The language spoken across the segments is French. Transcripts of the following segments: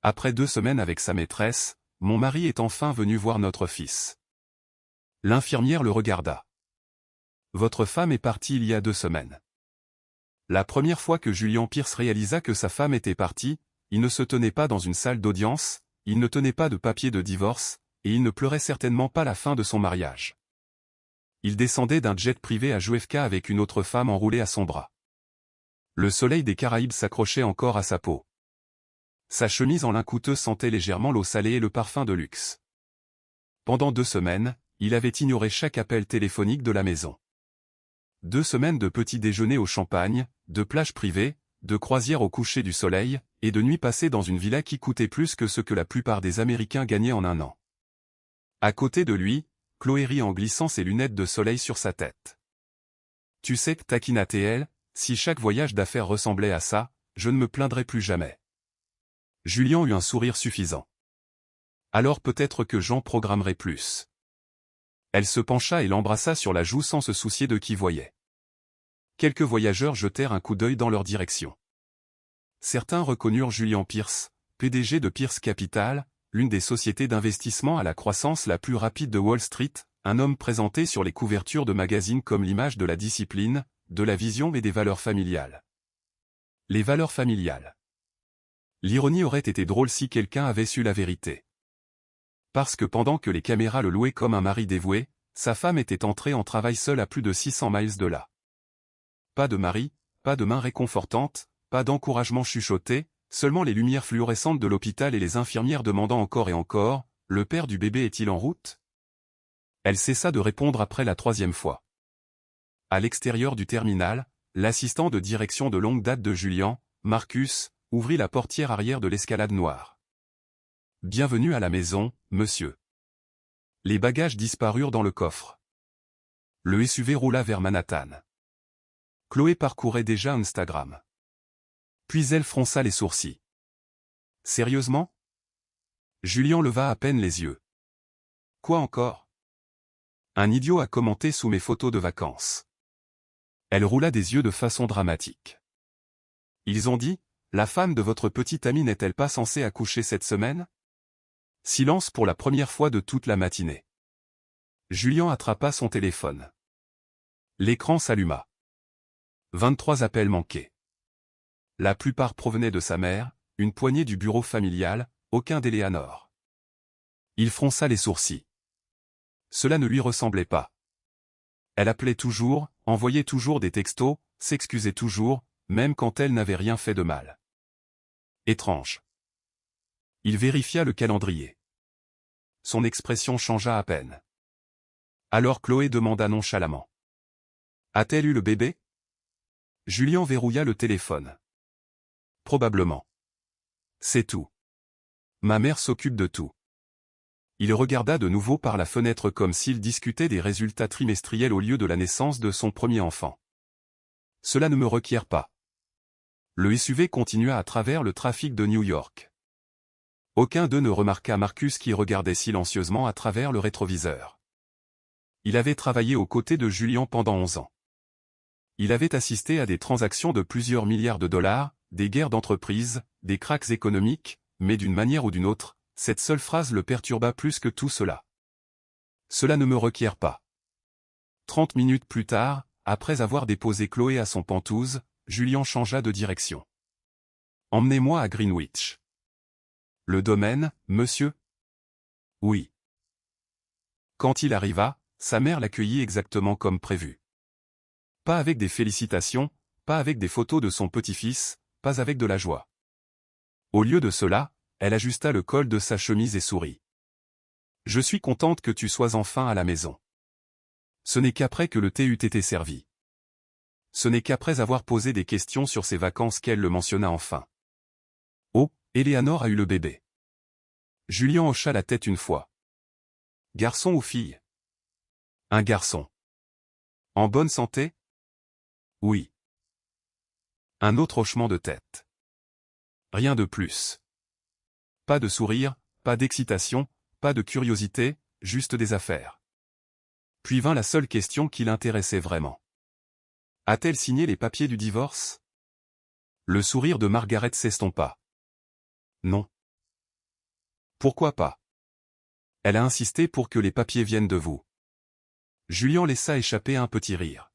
Après 2 semaines avec sa maîtresse, mon mari est enfin venu voir notre fils. L'infirmière le regarda. Votre femme est partie il y a 2 semaines. La première fois que Julian Pierce réalisa que sa femme était partie, il ne se tenait pas dans une salle d'audience, il ne tenait pas de papier de divorce, et il ne pleurait certainement pas la fin de son mariage. Il descendait d'un jet privé à JFK avec une autre femme enroulée à son bras. Le soleil des Caraïbes s'accrochait encore à sa peau. Sa chemise en lin coûteux sentait légèrement l'eau salée et le parfum de luxe. Pendant 2 semaines, il avait ignoré chaque appel téléphonique de la maison. 2 semaines de petits déjeuners au champagne, de plages privées, de croisières au coucher du soleil, et de nuits passées dans une villa qui coûtait plus que ce que la plupart des Américains gagnaient en un an. À côté de lui, Chloé rit en glissant ses lunettes de soleil sur sa tête. Tu sais, taquina-t-elle, si chaque voyage d'affaires ressemblait à ça, je ne me plaindrais plus jamais. Julian eut un sourire suffisant. Alors peut-être que j'en programmerai plus. Elle se pencha et l'embrassa sur la joue sans se soucier de qui voyait. Quelques voyageurs jetèrent un coup d'œil dans leur direction. Certains reconnurent Julian Pierce, PDG de Pierce Capital, l'une des sociétés d'investissement à la croissance la plus rapide de Wall Street, un homme présenté sur les couvertures de magazines comme l'image de la discipline, de la vision et des valeurs familiales. Les valeurs familiales. L'ironie aurait été drôle si quelqu'un avait su la vérité. Parce que pendant que les caméras le louaient comme un mari dévoué, sa femme était entrée en travail seule à plus de 600 miles de là. Pas de mari, pas de main réconfortante, pas d'encouragement chuchoté, seulement les lumières fluorescentes de l'hôpital et les infirmières demandant encore et encore, « Le père du bébé est-il en route ?» Elle cessa de répondre après la 3e fois. À l'extérieur du terminal, l'assistant de direction de longue date de Julian, Marcus, ouvrit la portière arrière de l'escalade noire. « Bienvenue à la maison, monsieur. » Les bagages disparurent dans le coffre. Le SUV roula vers Manhattan. Chloé parcourait déjà Instagram. Puis elle fronça les sourcils. « Sérieusement ?» Julian leva à peine les yeux. « Quoi encore ?» « Un idiot a commenté sous mes photos de vacances. » Elle roula des yeux de façon dramatique. « Ils ont dit, la femme de votre petite amie n'est-elle pas censée accoucher cette semaine ?» Silence pour la première fois de toute la matinée. Julian attrapa son téléphone. L'écran s'alluma. 23 appels manqués. La plupart provenaient de sa mère, une poignée du bureau familial, aucun d'Eleanor. Il fronça les sourcils. Cela ne lui ressemblait pas. Elle appelait toujours, envoyait toujours des textos, s'excusait toujours, même quand elle n'avait rien fait de mal. Étrange. Il vérifia le calendrier. Son expression changea à peine. Alors Chloé demanda nonchalamment. « A-t-elle eu le bébé ?» Julian verrouilla le téléphone. « Probablement. C'est tout. Ma mère s'occupe de tout. » Il regarda de nouveau par la fenêtre comme s'il discutait des résultats trimestriels au lieu de la naissance de son premier enfant. « Cela ne me requiert pas. » Le SUV continua à travers le trafic de New York. Aucun d'eux ne remarqua Marcus qui regardait silencieusement à travers le rétroviseur. Il avait travaillé aux côtés de Julian pendant 11 ans. Il avait assisté à des transactions de plusieurs milliards de dollars, des guerres d'entreprise, des cracks économiques, mais d'une manière ou d'une autre, cette seule phrase le perturba plus que tout cela. « Cela ne me requiert pas. » 30 minutes plus tard, après avoir déposé Chloé à son pentouse, Julian changea de direction. « Emmenez-moi à Greenwich. » « Le domaine, monsieur ?»« Oui. » Quand il arriva, sa mère l'accueillit exactement comme prévu. Pas avec des félicitations, pas avec des photos de son petit-fils, pas avec de la joie. Au lieu de cela, elle ajusta le col de sa chemise et sourit. « Je suis contente que tu sois enfin à la maison. Ce n'est qu'après que le thé eut été servi. Ce n'est qu'après avoir posé des questions sur ses vacances qu'elle le mentionna enfin. Oh, Eleanor a eu le bébé. » Julian hocha la tête une fois. « Garçon ou fille ?» ?»« Un garçon. »« En bonne santé ?» ?»« Oui. » Un autre hochement de tête. Rien de plus. Pas de sourire, pas d'excitation, pas de curiosité, juste des affaires. Puis vint la seule question qui l'intéressait vraiment. A-t-elle signé les papiers du divorce ? Le sourire de Margaret s'estompa. Non. Pourquoi pas? Elle a insisté pour que les papiers viennent de vous. Julien laissa échapper un petit rire.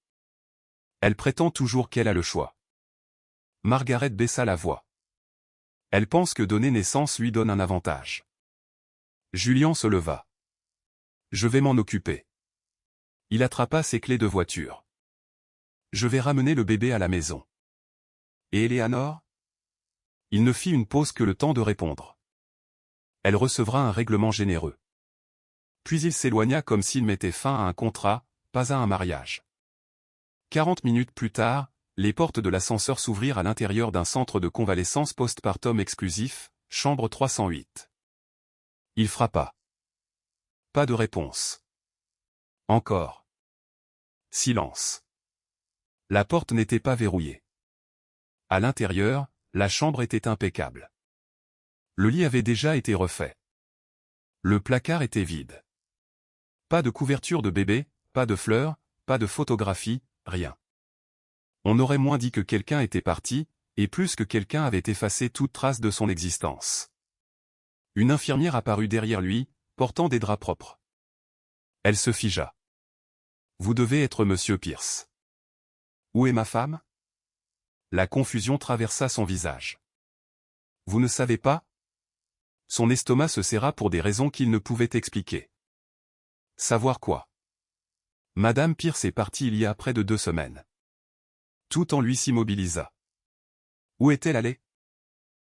Elle prétend toujours qu'elle a le choix. Margaret baissa la voix. Elle pense que donner naissance lui donne un avantage. Julien se leva. Je vais m'en occuper. Il attrapa ses clés de voiture. Je vais ramener le bébé à la maison. Et Eleanor? Il ne fit une pause que le temps de répondre. Elle recevra un règlement généreux. Puis il s'éloigna comme s'il mettait fin à un contrat, pas à un mariage. 40 minutes plus tard, les portes de l'ascenseur s'ouvrirent à l'intérieur d'un centre de convalescence postpartum exclusif, chambre 308. Il frappa. Pas de réponse. Encore. Silence. La porte n'était pas verrouillée. À l'intérieur, la chambre était impeccable. Le lit avait déjà été refait. Le placard était vide. Pas de couverture de bébé, pas de fleurs, pas de photographie, rien. On aurait moins dit que quelqu'un était parti, et plus que quelqu'un avait effacé toute trace de son existence. Une infirmière apparut derrière lui, portant des draps propres. Elle se figea. Vous devez être Monsieur Pierce. Où est ma femme? La confusion traversa son visage. Vous ne savez pas? Son estomac se serra pour des raisons qu'il ne pouvait expliquer. Savoir quoi? Madame Pierce est partie il y a près de 2 semaines. Tout en lui s'immobilisa. Où est-elle allée?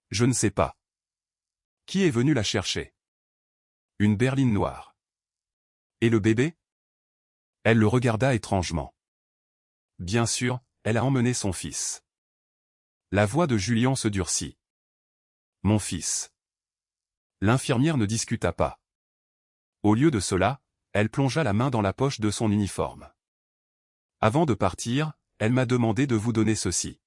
Je ne sais pas. Qui est venu la chercher? Une berline noire. Et le bébé? Elle le regarda étrangement. Bien sûr, elle a emmené son fils. La voix de Julien se durcit. Mon fils. L'infirmière ne discuta pas. Au lieu de cela, elle plongea la main dans la poche de son uniforme. Avant de partir, elle m'a demandé de vous donner ceci.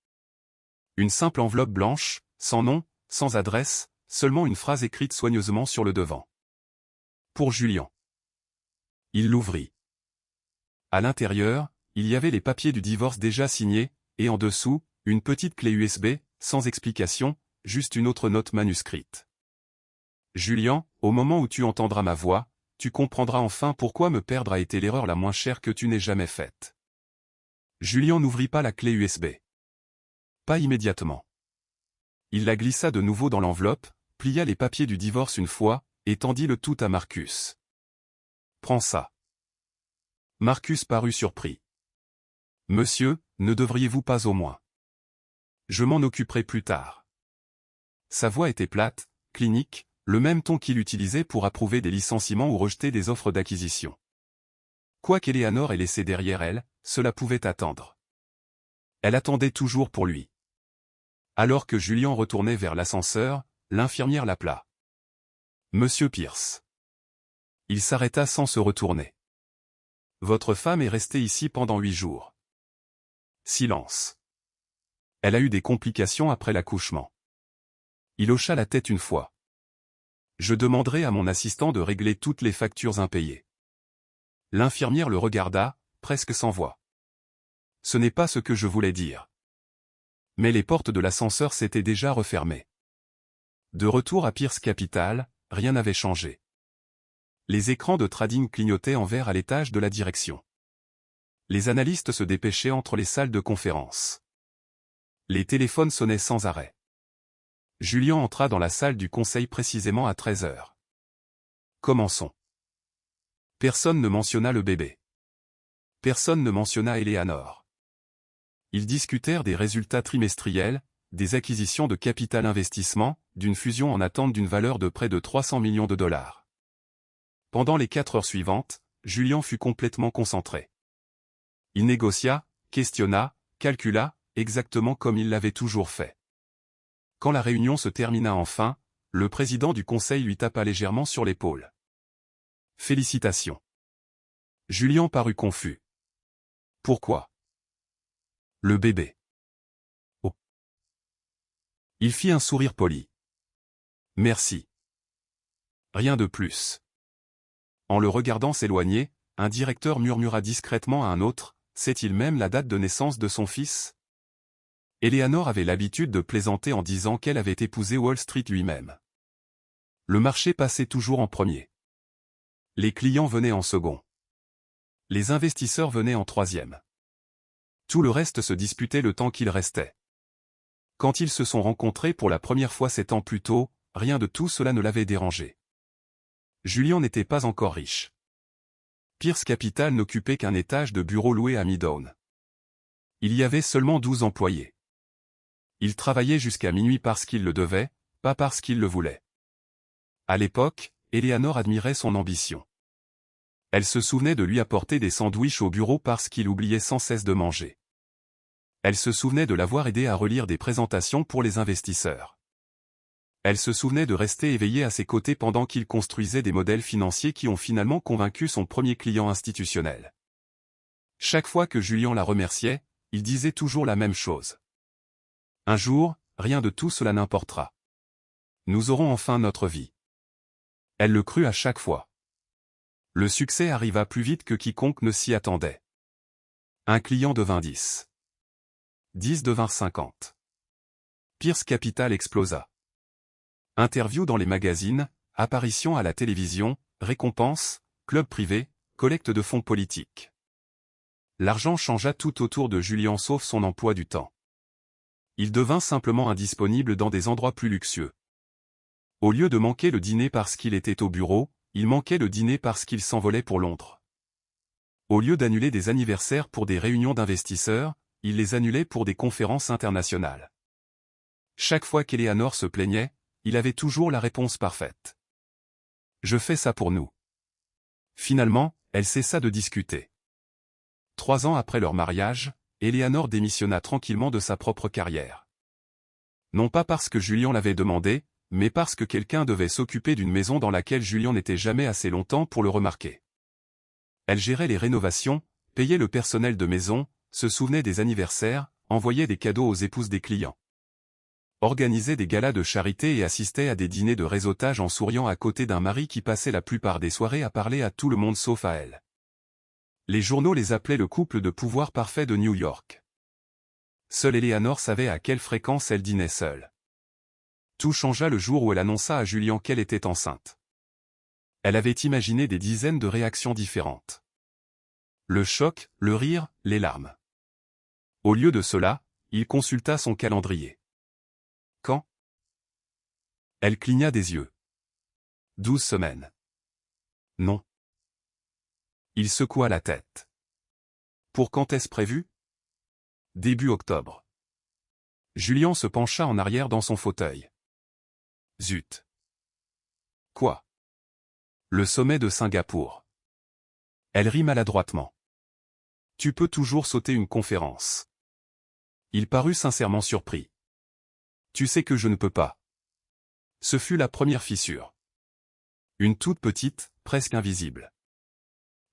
Une simple enveloppe blanche, sans nom, sans adresse, seulement une phrase écrite soigneusement sur le devant. Pour Julien. Il l'ouvrit. À l'intérieur, il y avait les papiers du divorce déjà signés, et en dessous, une petite clé USB, sans explication, juste une autre note manuscrite. Julien, au moment où tu entendras ma voix, tu comprendras enfin pourquoi me perdre a été l'erreur la moins chère que tu n'aies jamais faite. Julien n'ouvrit pas la clé USB. Pas immédiatement. Il la glissa de nouveau dans l'enveloppe, plia les papiers du divorce une fois, et tendit le tout à Marcus. Prends ça. Marcus parut surpris. Monsieur, ne devriez-vous pas au moins? Je m'en occuperai plus tard. Sa voix était plate, clinique, le même ton qu'il utilisait pour approuver des licenciements ou rejeter des offres d'acquisition. Quoi qu'Eleanor ait laissé derrière elle, cela pouvait attendre. Elle attendait toujours pour lui. Alors que Julien retournait vers l'ascenseur, l'infirmière l'appela. Monsieur Pierce. Il s'arrêta sans se retourner. Votre femme est restée ici pendant 8 jours. Silence. Elle a eu des complications après l'accouchement. Il hocha la tête une fois. Je demanderai à mon assistant de régler toutes les factures impayées. L'infirmière le regarda, presque sans voix. Ce n'est pas ce que je voulais dire. Mais les portes de l'ascenseur s'étaient déjà refermées. De retour à Pierce Capital, rien n'avait changé. Les écrans de trading clignotaient en vert à l'étage de la direction. Les analystes se dépêchaient entre les salles de conférence. Les téléphones sonnaient sans arrêt. Julien entra dans la salle du conseil précisément à 13 heures. Commençons. Personne ne mentionna le bébé. Personne ne mentionna Eleanor. Ils discutèrent des résultats trimestriels, des acquisitions de capital investissement, d'une fusion en attente d'une valeur de près de 300 millions de dollars. Pendant les 4 heures suivantes, Julien fut complètement concentré. Il négocia, questionna, calcula, exactement comme il l'avait toujours fait. Quand la réunion se termina enfin, le président du conseil lui tapa légèrement sur l'épaule. Félicitations. Julien parut confus. Pourquoi? Le bébé. Oh. Il fit un sourire poli. Merci. Rien de plus. En le regardant s'éloigner, un directeur murmura discrètement à un autre, sait-il même la date de naissance de son fils? Eleanor avait l'habitude de plaisanter en disant qu'elle avait épousé Wall Street lui-même. Le marché passait toujours en premier. Les clients venaient en second. Les investisseurs venaient en troisième. Tout le reste se disputait le temps qu'il restait. Quand ils se sont rencontrés pour la première fois 7 ans plus tôt, rien de tout cela ne l'avait dérangé. Julien n'était pas encore riche. Pierce Capital n'occupait qu'un étage de bureau loué à Midtown. Il y avait seulement 12 employés. Il travaillait jusqu'à minuit parce qu'il le devait, pas parce qu'il le voulait. À l'époque, Eleanor admirait son ambition. Elle se souvenait de lui apporter des sandwichs au bureau parce qu'il oubliait sans cesse de manger. Elle se souvenait de l'avoir aidé à relire des présentations pour les investisseurs. Elle se souvenait de rester éveillée à ses côtés pendant qu'il construisait des modèles financiers qui ont finalement convaincu son premier client institutionnel. Chaque fois que Julien la remerciait, il disait toujours la même chose. Un jour, rien de tout cela n'importera. Nous aurons enfin notre vie. Elle le crut à chaque fois. Le succès arriva plus vite que quiconque ne s'y attendait. Un client devint 10. 10 devint 50. Pierce Capital explosa. Interviews dans les magazines, apparitions à la télévision, récompenses, clubs privés, collecte de fonds politiques. L'argent changea tout autour de Julien sauf son emploi du temps. Il devint simplement indisponible dans des endroits plus luxueux. Au lieu de manquer le dîner parce qu'il était au bureau, il manquait le dîner parce qu'il s'envolait pour Londres. Au lieu d'annuler des anniversaires pour des réunions d'investisseurs, il les annulait pour des conférences internationales. Chaque fois qu'Eleanor se plaignait, il avait toujours la réponse parfaite. Je fais ça pour nous. Finalement, elle cessa de discuter. 3 ans après leur mariage, Eleanor démissionna tranquillement de sa propre carrière. Non pas parce que Julien l'avait demandé, mais parce que quelqu'un devait s'occuper d'une maison dans laquelle Julien n'était jamais assez longtemps pour le remarquer. Elle gérait les rénovations, payait le personnel de maison, se souvenait des anniversaires, envoyait des cadeaux aux épouses des clients. Organisait des galas de charité et assistait à des dîners de réseautage en souriant à côté d'un mari qui passait la plupart des soirées à parler à tout le monde sauf à elle. Les journaux les appelaient le couple de pouvoir parfait de New York. Seule Eleanor savait à quelle fréquence elle dînait seule. Tout changea le jour où elle annonça à Julien qu'elle était enceinte. Elle avait imaginé des dizaines de réactions différentes. Le choc, le rire, les larmes. Au lieu de cela, il consulta son calendrier. Quand? Elle cligna des yeux. 12 semaines. Non. Il secoua la tête. Pour quand est-ce prévu? Début octobre. Julien se pencha en arrière dans son fauteuil. Zut. Quoi? Le sommet de Singapour. Elle rit maladroitement. Tu peux toujours sauter une conférence. Il parut sincèrement surpris. Tu sais que je ne peux pas. Ce fut la première fissure. Une toute petite, presque invisible.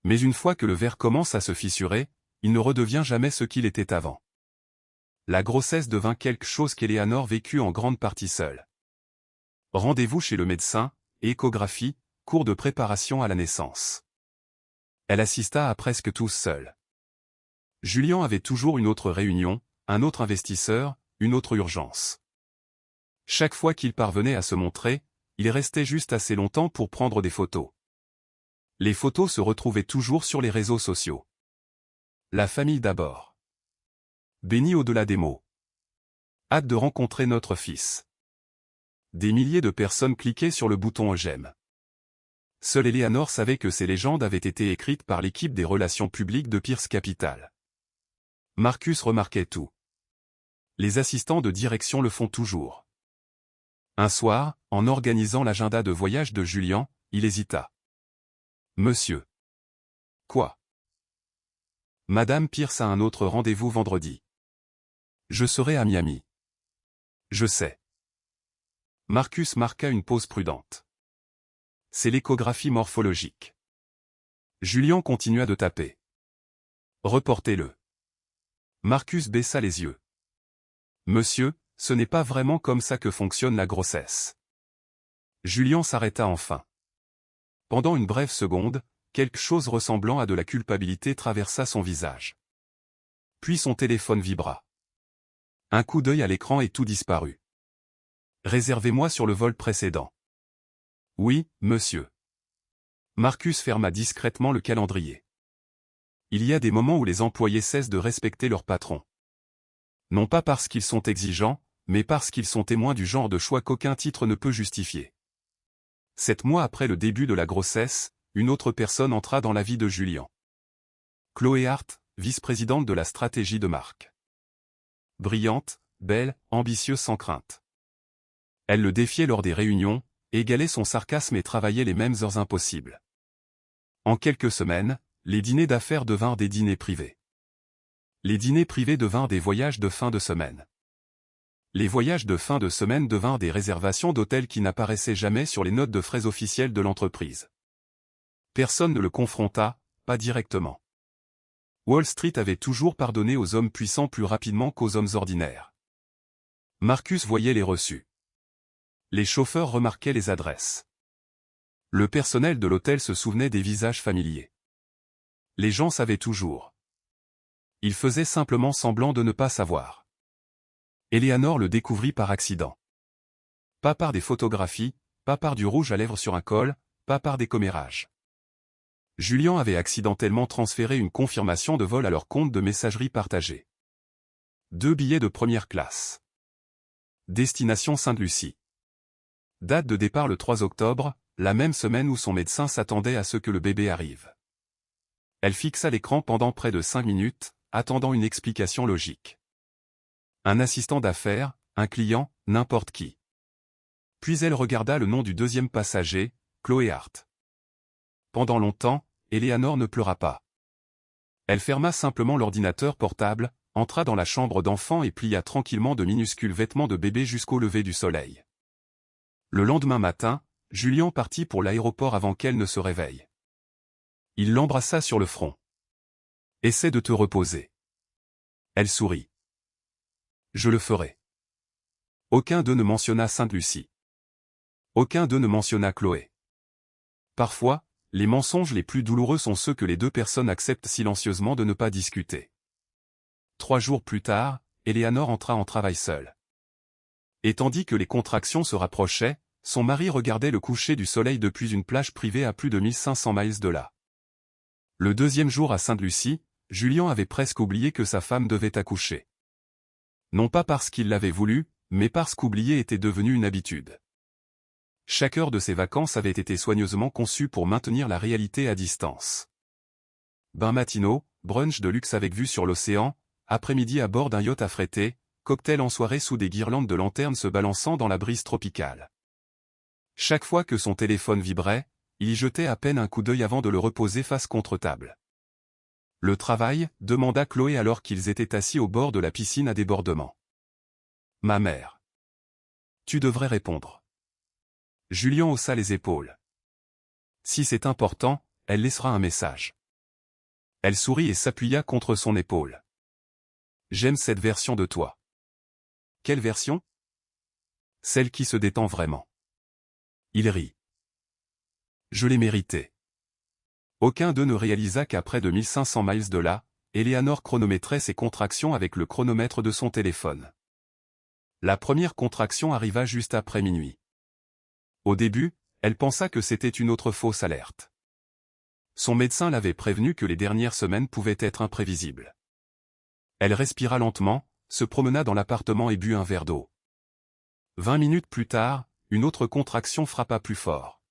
Mais une fois que le verre commence à se fissurer, il ne redevient jamais ce qu'il était avant. La grossesse devint quelque chose qu'Eleanor vécut en grande partie seule. Rendez-vous chez le médecin, échographie, cours de préparation à la naissance. Elle assista à presque tous seule. Julien avait toujours une autre réunion, un autre investisseur, une autre urgence. Chaque fois qu'il parvenait à se montrer, il restait juste assez longtemps pour prendre des photos. Les photos se retrouvaient toujours sur les réseaux sociaux. La famille d'abord. Béni au-delà des mots. Hâte de rencontrer notre fils. Des milliers de personnes cliquaient sur le bouton j'aime. Seule Eleanor savait que ces légendes avaient été écrites par l'équipe des relations publiques de Pierce Capital. Marcus remarquait tout. Les assistants de direction le font toujours. Un soir, en organisant l'agenda de voyage de Julien, il hésita. Monsieur. Quoi? Madame Pierce a un autre rendez-vous vendredi. Je serai à Miami. Je sais. Marcus marqua une pause prudente. C'est l'échographie morphologique. Julien continua de taper. Reportez-le. Marcus baissa les yeux. Monsieur, ce n'est pas vraiment comme ça que fonctionne la grossesse. Julien s'arrêta enfin. Pendant une brève seconde, quelque chose ressemblant à de la culpabilité traversa son visage. Puis son téléphone vibra. Un coup d'œil à l'écran et tout disparut. Réservez-moi sur le vol précédent. Oui, monsieur. Marcus ferma discrètement le calendrier. Il y a des moments où les employés cessent de respecter leur patron. Non pas parce qu'ils sont exigeants, mais parce qu'ils sont témoins du genre de choix qu'aucun titre ne peut justifier. 7 mois après le début de la grossesse, une autre personne entra dans la vie de Julian. Chloé Hart, vice-présidente de la stratégie de marque. Brillante, belle, ambitieuse sans crainte. Elle le défiait lors des réunions, égalait son sarcasme et travaillait les mêmes heures impossibles. En quelques semaines, les dîners d'affaires devinrent des dîners privés. Les dîners privés devinrent des voyages de fin de semaine. Les voyages de fin de semaine devinrent des réservations d'hôtels qui n'apparaissaient jamais sur les notes de frais officielles de l'entreprise. Personne ne le confronta, pas directement. Wall Street avait toujours pardonné aux hommes puissants plus rapidement qu'aux hommes ordinaires. Marcus voyait les reçus. Les chauffeurs remarquaient les adresses. Le personnel de l'hôtel se souvenait des visages familiers. Les gens savaient toujours. Ils faisaient simplement semblant de ne pas savoir. Eleanor le découvrit par accident. Pas par des photographies, pas par du rouge à lèvres sur un col, pas par des commérages. Julian avait accidentellement transféré une confirmation de vol à leur compte de messagerie partagée. 2 billets de première classe. Destination Sainte-Lucie. Date de départ le 3 octobre, la même semaine où son médecin s'attendait à ce que le bébé arrive. Elle fixa l'écran pendant près de 5 minutes, attendant une explication logique. Un assistant d'affaires, un client, n'importe qui. Puis elle regarda le nom du deuxième passager, Chloé Hart. Pendant longtemps, Eleanor ne pleura pas. Elle ferma simplement l'ordinateur portable, entra dans la chambre d'enfant et plia tranquillement de minuscules vêtements de bébé jusqu'au lever du soleil. Le lendemain matin, Julian partit pour l'aéroport avant qu'elle ne se réveille. Il l'embrassa sur le front. « Essaie de te reposer. » Elle sourit. « Je le ferai. » Aucun d'eux ne mentionna Sainte-Lucie. Aucun d'eux ne mentionna Chloé. Parfois, les mensonges les plus douloureux sont ceux que les deux personnes acceptent silencieusement de ne pas discuter. 3 jours plus tard, Eleanor entra en travail seule. Et tandis que les contractions se rapprochaient, son mari regardait le coucher du soleil depuis une plage privée à plus de 1500 miles de là. Le deuxième jour à Sainte-Lucie, Julian avait presque oublié que sa femme devait accoucher. Non pas parce qu'il l'avait voulu, mais parce qu'oublier était devenu une habitude. Chaque heure de ses vacances avait été soigneusement conçue pour maintenir la réalité à distance. Bains matinaux, brunch de luxe avec vue sur l'océan, après-midi à bord d'un yacht affrété, cocktail en soirée sous des guirlandes de lanternes se balançant dans la brise tropicale. Chaque fois que son téléphone vibrait, il y jetait à peine un coup d'œil avant de le reposer face contre table. « Le travail ?» demanda Chloé alors qu'ils étaient assis au bord de la piscine à débordement. « Ma mère. »« Tu devrais répondre. » Julian haussa les épaules. « Si c'est important, elle laissera un message. » Elle sourit et s'appuya contre son épaule. « J'aime cette version de toi. » « Quelle version ? » ? Celle qui se détend vraiment. Il rit. « Je l'ai mérité. » Aucun d'eux ne réalisa qu'à près de 1500 miles de là, Eleanor chronométrait ses contractions avec le chronomètre de son téléphone. La première contraction arriva juste après minuit. Au début, elle pensa que c'était une autre fausse alerte. Son médecin l'avait prévenu que les dernières semaines pouvaient être imprévisibles. Elle respira lentement, se promena dans l'appartement et but un verre d'eau. 20 minutes plus tard, une autre contraction frappa plus fort.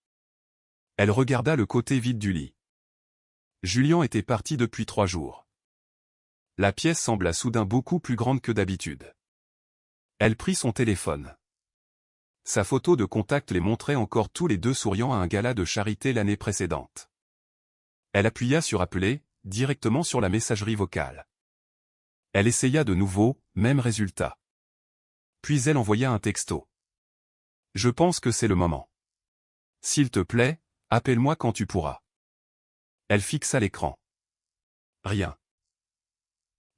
Elle regarda le côté vide du lit. Julian était parti depuis 3 jours. La pièce sembla soudain beaucoup plus grande que d'habitude. Elle prit son téléphone. Sa photo de contact les montrait encore tous les deux souriant à un gala de charité l'année précédente. Elle appuya sur appeler, directement sur la messagerie vocale. Elle essaya de nouveau, même résultat. Puis elle envoya un texto. « Je pense que c'est le moment. S'il te plaît, appelle-moi quand tu pourras. » Elle fixa l'écran. Rien.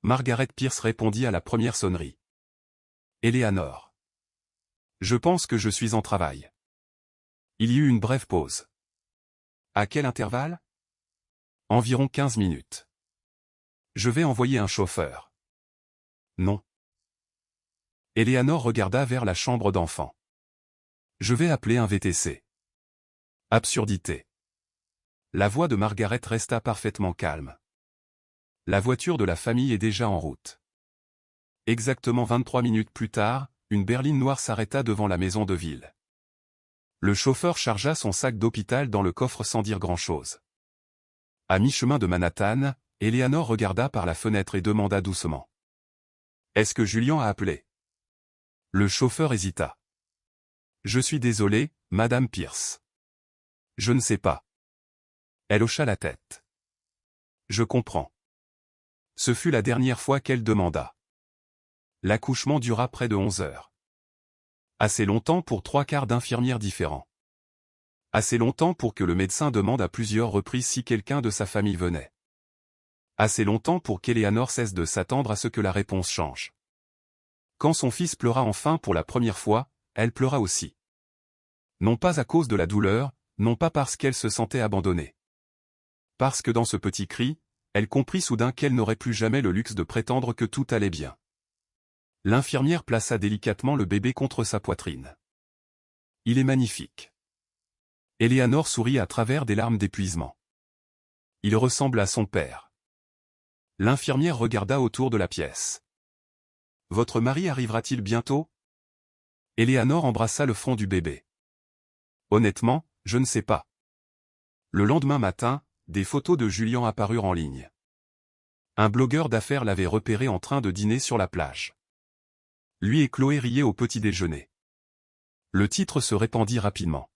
Margaret Pierce répondit à la première sonnerie. Eleanor. Je pense que je suis en travail. Il y eut une brève pause. À quel intervalle ? Environ 15 minutes. Je vais envoyer un chauffeur. Non. Eleanor regarda vers la chambre d'enfant. Je vais appeler un VTC. Absurdité. La voix de Margaret resta parfaitement calme. La voiture de la famille est déjà en route. Exactement 23 minutes plus tard, une berline noire s'arrêta devant la maison de ville. Le chauffeur chargea son sac d'hôpital dans le coffre sans dire grand-chose. À mi-chemin de Manhattan, Eleanor regarda par la fenêtre et demanda doucement. « Est-ce que Julian a appelé ?» Le chauffeur hésita. « Je suis désolé, Madame Pierce. Je ne sais pas. » Elle hocha la tête. « Je comprends. » Ce fut la dernière fois qu'elle demanda. L'accouchement dura près de 11 heures. Assez longtemps pour 3/4 d'infirmières différents. Assez longtemps pour que le médecin demande à plusieurs reprises si quelqu'un de sa famille venait. Assez longtemps pour qu'Eleanor cesse de s'attendre à ce que la réponse change. Quand son fils pleura enfin pour la première fois, elle pleura aussi. Non pas à cause de la douleur, non pas parce qu'elle se sentait abandonnée. Parce que dans ce petit cri, elle comprit soudain qu'elle n'aurait plus jamais le luxe de prétendre que tout allait bien. L'infirmière plaça délicatement le bébé contre sa poitrine. « Il est magnifique. » Eleanor sourit à travers des larmes d'épuisement. « Il ressemble à son père. » L'infirmière regarda autour de la pièce. « Votre mari arrivera-t-il bientôt ?» Eleanor embrassa le front du bébé. « Honnêtement, je ne sais pas. » Le lendemain matin, des photos de Julian apparurent en ligne. Un blogueur d'affaires l'avait repéré en train de dîner sur la plage. Lui et Chloé riaient au petit déjeuner. Le titre se répandit rapidement.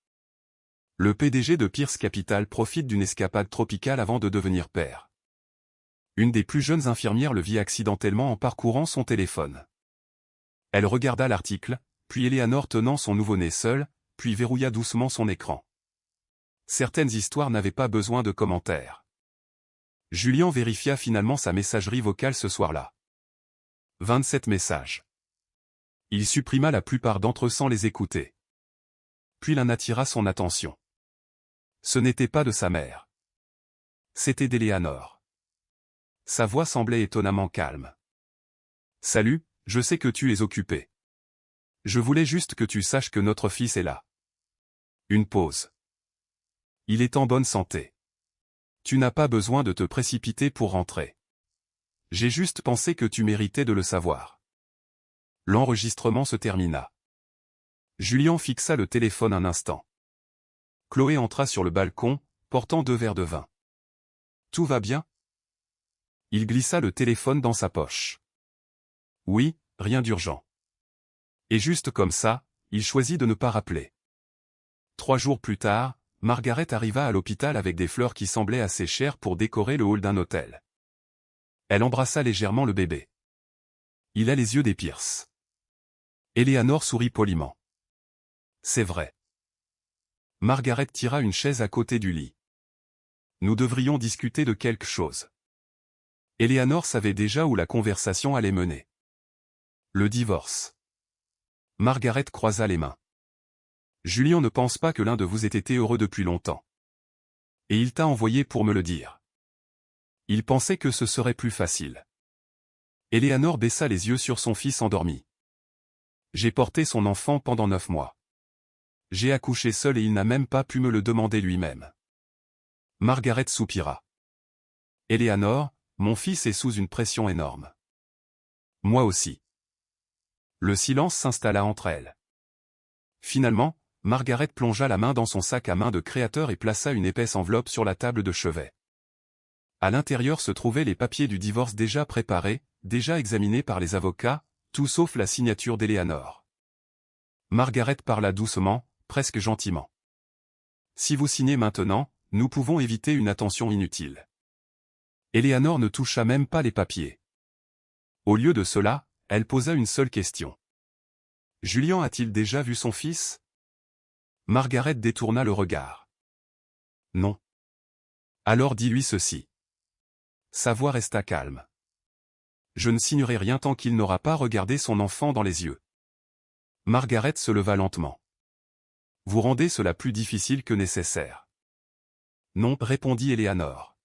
Le PDG de Pierce Capital profite d'une escapade tropicale avant de devenir père. Une des plus jeunes infirmières le vit accidentellement en parcourant son téléphone. Elle regarda l'article, puis Eleanor tenant son nouveau-né seul, puis verrouilla doucement son écran. Certaines histoires n'avaient pas besoin de commentaires. Julian vérifia finalement sa messagerie vocale ce soir-là. 27 messages. Il supprima la plupart d'entre eux sans les écouter. Puis l'un attira son attention. Ce n'était pas de sa mère. C'était d'Eleanor. Sa voix semblait étonnamment calme. « Salut, je sais que tu es occupé. Je voulais juste que tu saches que notre fils est là. » Une pause. « Il est en bonne santé. Tu n'as pas besoin de te précipiter pour rentrer. J'ai juste pensé que tu méritais de le savoir. » L'enregistrement se termina. Julian fixa le téléphone un instant. Chloé entra sur le balcon, portant 2 verres de vin. « Tout va bien ?» Il glissa le téléphone dans sa poche. « Oui, rien d'urgent. » Et juste comme ça, il choisit de ne pas rappeler. 3 jours plus tard, Margaret arriva à l'hôpital avec des fleurs qui semblaient assez chères pour décorer le hall d'un hôtel. Elle embrassa légèrement le bébé. Il a les yeux des Pierce. Eleanor sourit poliment. « C'est vrai. » Margaret tira une chaise à côté du lit. « Nous devrions discuter de quelque chose. » Eleanor savait déjà où la conversation allait mener. Le divorce. Margaret croisa les mains. « Julian ne pense pas que l'un de vous ait été heureux depuis longtemps. Et il t'a envoyé pour me le dire. Il pensait que ce serait plus facile. » Eleanor baissa les yeux sur son fils endormi. « J'ai porté son enfant pendant 9 mois. J'ai accouché seul et il n'a même pas pu me le demander lui-même. » Margaret soupira. « Eleanor, mon fils est sous une pression énorme. Moi aussi. » Le silence s'installa entre elles. Finalement, Margaret plongea la main dans son sac à main de créateur et plaça une épaisse enveloppe sur la table de chevet. À l'intérieur se trouvaient les papiers du divorce déjà préparés, déjà examinés par les avocats, tout sauf la signature d'Eleanor. Margaret parla doucement, presque gentiment. « Si vous signez maintenant, nous pouvons éviter une attention inutile. » Eleanor ne toucha même pas les papiers. Au lieu de cela, elle posa une seule question. « Julian a-t-il déjà vu son fils ?» Margaret détourna le regard. « Non. » Alors dis-lui ceci. Sa voix resta calme. « Je ne signerai rien tant qu'il n'aura pas regardé son enfant dans les yeux. » Margaret se leva lentement. « Vous rendez cela plus difficile que nécessaire. »« Non, répondit Eleanor.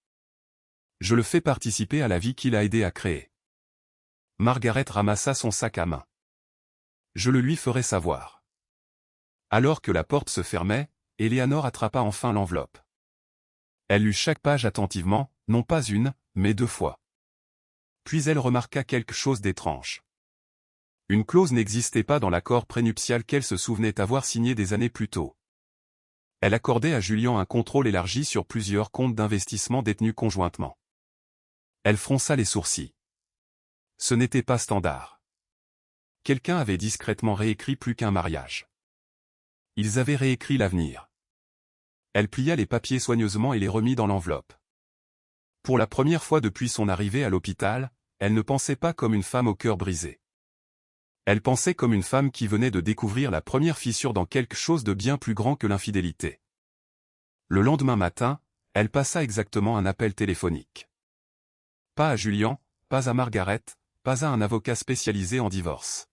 Je le fais participer à la vie qu'il a aidé à créer. » Margaret ramassa son sac à main. « Je le lui ferai savoir. » Alors que la porte se fermait, Eleanor attrapa enfin l'enveloppe. Elle lut chaque page attentivement, non pas une, mais 2 fois. Puis elle remarqua quelque chose d'étrange. Une clause n'existait pas dans l'accord prénuptial qu'elle se souvenait avoir signé des années plus tôt. Elle accordait à Julian un contrôle élargi sur plusieurs comptes d'investissement détenus conjointement. Elle fronça les sourcils. Ce n'était pas standard. Quelqu'un avait discrètement réécrit plus qu'un mariage. Ils avaient réécrit l'avenir. Elle plia les papiers soigneusement et les remit dans l'enveloppe. Pour la première fois depuis son arrivée à l'hôpital, elle ne pensait pas comme une femme au cœur brisé. Elle pensait comme une femme qui venait de découvrir la première fissure dans quelque chose de bien plus grand que l'infidélité. Le lendemain matin, elle passa exactement un appel téléphonique. Pas à Julian, pas à Margaret, pas à un avocat spécialisé en divorce.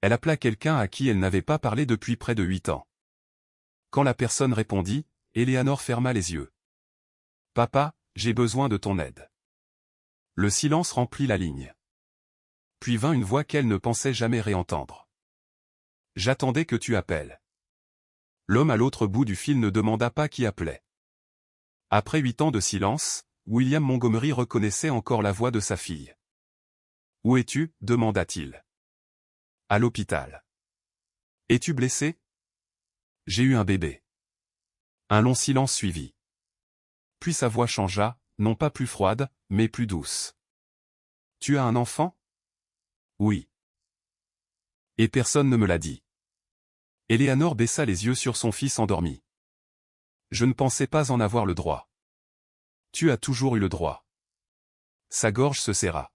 Elle appela quelqu'un à qui elle n'avait pas parlé depuis près de 8 ans. Quand la personne répondit, Eleanor ferma les yeux. « Papa, j'ai besoin de ton aide. » Le silence remplit la ligne. Puis vint une voix qu'elle ne pensait jamais réentendre. « J'attendais que tu appelles. » L'homme à l'autre bout du fil ne demanda pas qui appelait. Après 8 ans de silence, William Montgomery reconnaissait encore la voix de sa fille. « Où es-tu » demanda-t-il. « À l'hôpital. »« Es-tu blessé ?»« J'ai eu un bébé. » Un long silence suivit. Puis sa voix changea, non pas plus froide, mais plus douce. « Tu as un enfant ?»« Oui. »« Et personne ne me l'a dit. » Eleanor baissa les yeux sur son fils endormi. « Je ne pensais pas en avoir le droit. »« Tu as toujours eu le droit. » Sa gorge se serra.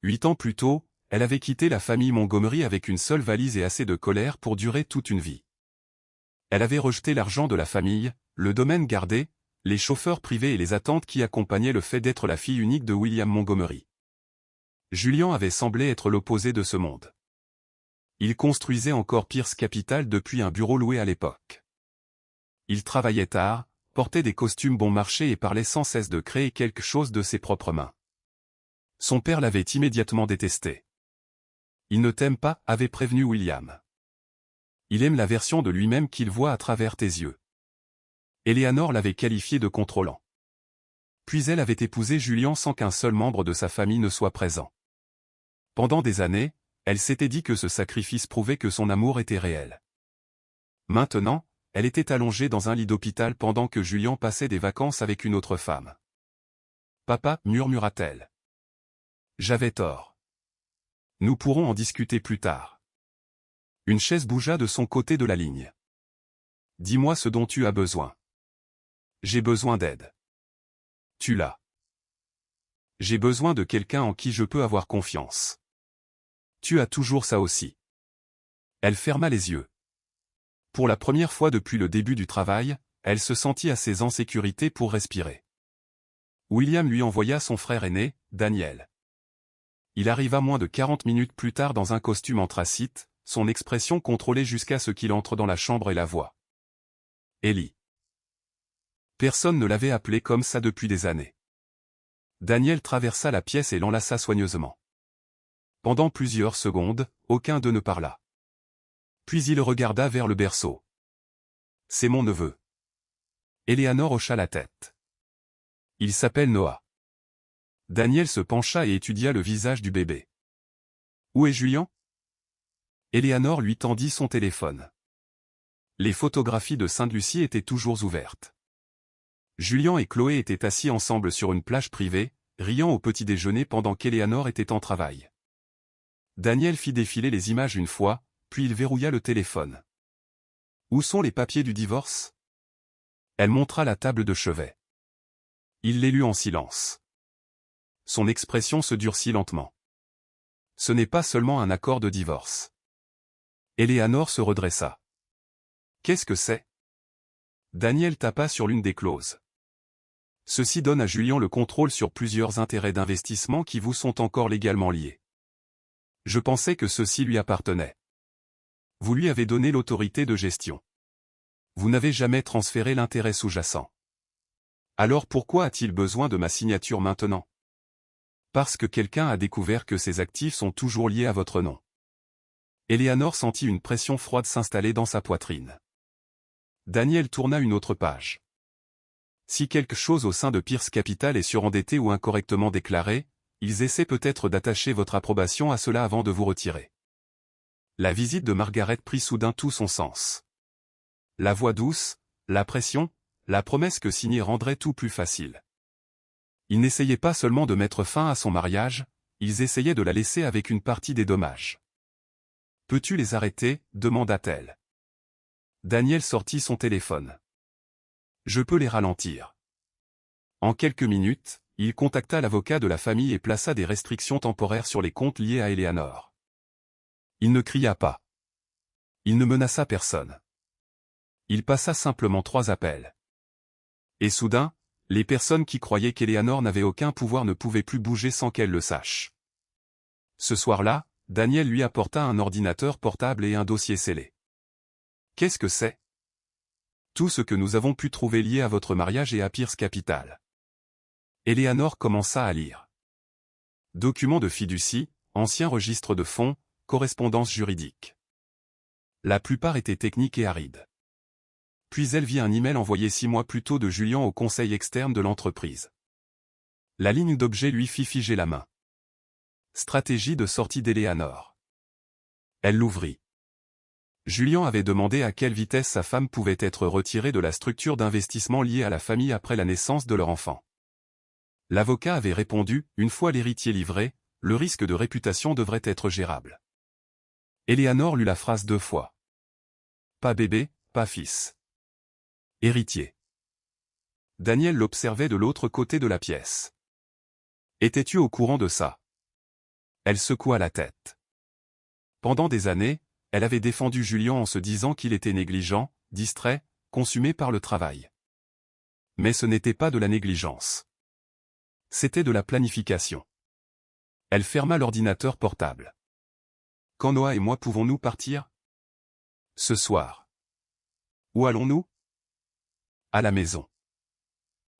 8 ans plus tôt, elle avait quitté la famille Montgomery avec une seule valise et assez de colère pour durer toute une vie. Elle avait rejeté l'argent de la famille, le domaine gardé, les chauffeurs privés et les attentes qui accompagnaient le fait d'être la fille unique de William Montgomery. Julian avait semblé être l'opposé de ce monde. Il construisait encore Pierce Capital depuis un bureau loué à l'époque. Il travaillait tard, portait des costumes bon marché et parlait sans cesse de créer quelque chose de ses propres mains. Son père l'avait immédiatement détesté. « Il ne t'aime pas » avait prévenu William. « Il aime la version de lui-même qu'il voit à travers tes yeux. » Eleanor l'avait qualifié de contrôlant. Puis elle avait épousé Julian sans qu'un seul membre de sa famille ne soit présent. Pendant des années, elle s'était dit que ce sacrifice prouvait que son amour était réel. Maintenant, elle était allongée dans un lit d'hôpital pendant que Julian passait des vacances avec une autre femme. « Papa » murmura-t-elle. « J'avais tort. Nous pourrons en discuter plus tard. » Une chaise bougea de son côté de la ligne. « Dis-moi ce dont tu as besoin. »« J'ai besoin d'aide. »« Tu l'as. »« J'ai besoin de quelqu'un en qui je peux avoir confiance. »« Tu as toujours ça aussi. » Elle ferma les yeux. Pour la première fois depuis le début du travail, elle se sentit assez en sécurité pour respirer. William lui envoya son frère aîné, Daniel. Il arriva moins de 40 minutes plus tard dans un costume anthracite, son expression contrôlée jusqu'à ce qu'il entre dans la chambre et la voix. « Ellie. » Personne ne l'avait appelé comme ça depuis des années. Daniel traversa la pièce et l'enlaça soigneusement. Pendant plusieurs secondes, aucun d'eux ne parla. Puis il regarda vers le berceau. « C'est mon neveu. » Eleanor hocha la tête. « Il s'appelle Noah. » Daniel se pencha et étudia le visage du bébé. « Où est Julian ?» Eleanor lui tendit son téléphone. Les photographies de Sainte-Lucie étaient toujours ouvertes. Julian et Chloé étaient assis ensemble sur une plage privée, riant au petit déjeuner pendant qu'Eleanor était en travail. Daniel fit défiler les images une fois, puis il verrouilla le téléphone. « Où sont les papiers du divorce ?» Elle montra la table de chevet. Il les lut en silence. Son expression se durcit lentement. Ce n'est pas seulement un accord de divorce. Eleanor se redressa. « Qu'est-ce que c'est ?» Daniel tapa sur l'une des clauses. Ceci donne à Julian le contrôle sur plusieurs intérêts d'investissement qui vous sont encore légalement liés. Je pensais que ceci lui appartenait. Vous lui avez donné l'autorité de gestion. Vous n'avez jamais transféré l'intérêt sous-jacent. Alors pourquoi a-t-il besoin de ma signature maintenant? Parce que quelqu'un a découvert que ses actifs sont toujours liés à votre nom. Eleanor sentit une pression froide s'installer dans sa poitrine. Daniel tourna une autre page. Si quelque chose au sein de Pierce Capital est surendetté ou incorrectement déclaré, ils essaient peut-être d'attacher votre approbation à cela avant de vous retirer. La visite de Margaret prit soudain tout son sens. La voix douce, la pression, la promesse que signer rendrait tout plus facile. Ils n'essayaient pas seulement de mettre fin à son mariage, ils essayaient de la laisser avec une partie des dommages. « Peux-tu les arrêter » demanda-t-elle. Daniel sortit son téléphone. « Je peux les ralentir. » En quelques minutes, il contacta l'avocat de la famille et plaça des restrictions temporaires sur les comptes liés à Eleanor. Il ne cria pas. Il ne menaça personne. Il passa simplement 3 appels. Et soudain, les personnes qui croyaient qu'Eleanor n'avait aucun pouvoir ne pouvaient plus bouger sans qu'elle le sache. Ce soir-là, Daniel lui apporta un ordinateur portable et un dossier scellé. « Qu'est-ce que c'est ?»« Tout ce que nous avons pu trouver lié à votre mariage et à Pierce Capital. » Eleanor commença à lire. Documents de fiducie, anciens registres de fonds, correspondance juridique. La plupart étaient techniques et arides. Puis elle vit un email envoyé 6 mois plus tôt de Julian au conseil externe de l'entreprise. La ligne d'objet lui fit figer la main. Stratégie de sortie d'Eleanor. Elle l'ouvrit. Julian avait demandé à quelle vitesse sa femme pouvait être retirée de la structure d'investissement liée à la famille après la naissance de leur enfant. L'avocat avait répondu, une fois l'héritier livré, le risque de réputation devrait être gérable. Eleanor lut la phrase 2 fois. Pas bébé, pas fils. Héritier. Daniel l'observait de l'autre côté de la pièce. Étais-tu au courant de ça? Elle secoua la tête. Pendant des années, elle avait défendu Julian en se disant qu'il était négligent, distrait, consumé par le travail. Mais ce n'était pas de la négligence. C'était de la planification. Elle ferma l'ordinateur portable. Quand Noah et moi pouvons-nous partir? Ce soir. Où allons-nous? À la maison.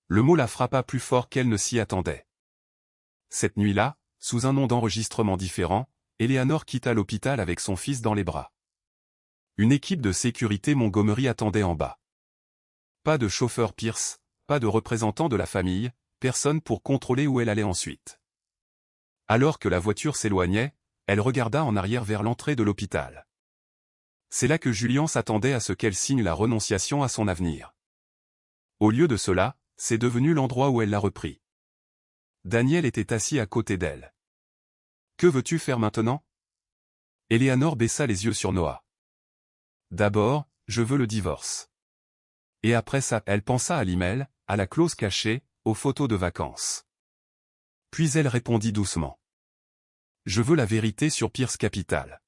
Le mot la frappa plus fort qu'elle ne s'y attendait. Cette nuit-là, sous un nom d'enregistrement différent, Eleanor quitta l'hôpital avec son fils dans les bras. Une équipe de sécurité Montgomery attendait en bas. Pas de chauffeur Pierce, pas de représentant de la famille, personne pour contrôler où elle allait ensuite. Alors que la voiture s'éloignait, elle regarda en arrière vers l'entrée de l'hôpital. C'est là que Julian s'attendait à ce qu'elle signe la renonciation à son avenir. Au lieu de cela, c'est devenu l'endroit où elle l'a repris. Daniel était assis à côté d'elle. « Que veux-tu faire maintenant ?» Eleanor baissa les yeux sur Noah. « D'abord, je veux le divorce. » Et après ça, elle pensa à l'email, à la clause cachée, aux photos de vacances. Puis elle répondit doucement. « Je veux la vérité sur Pierce Capital. »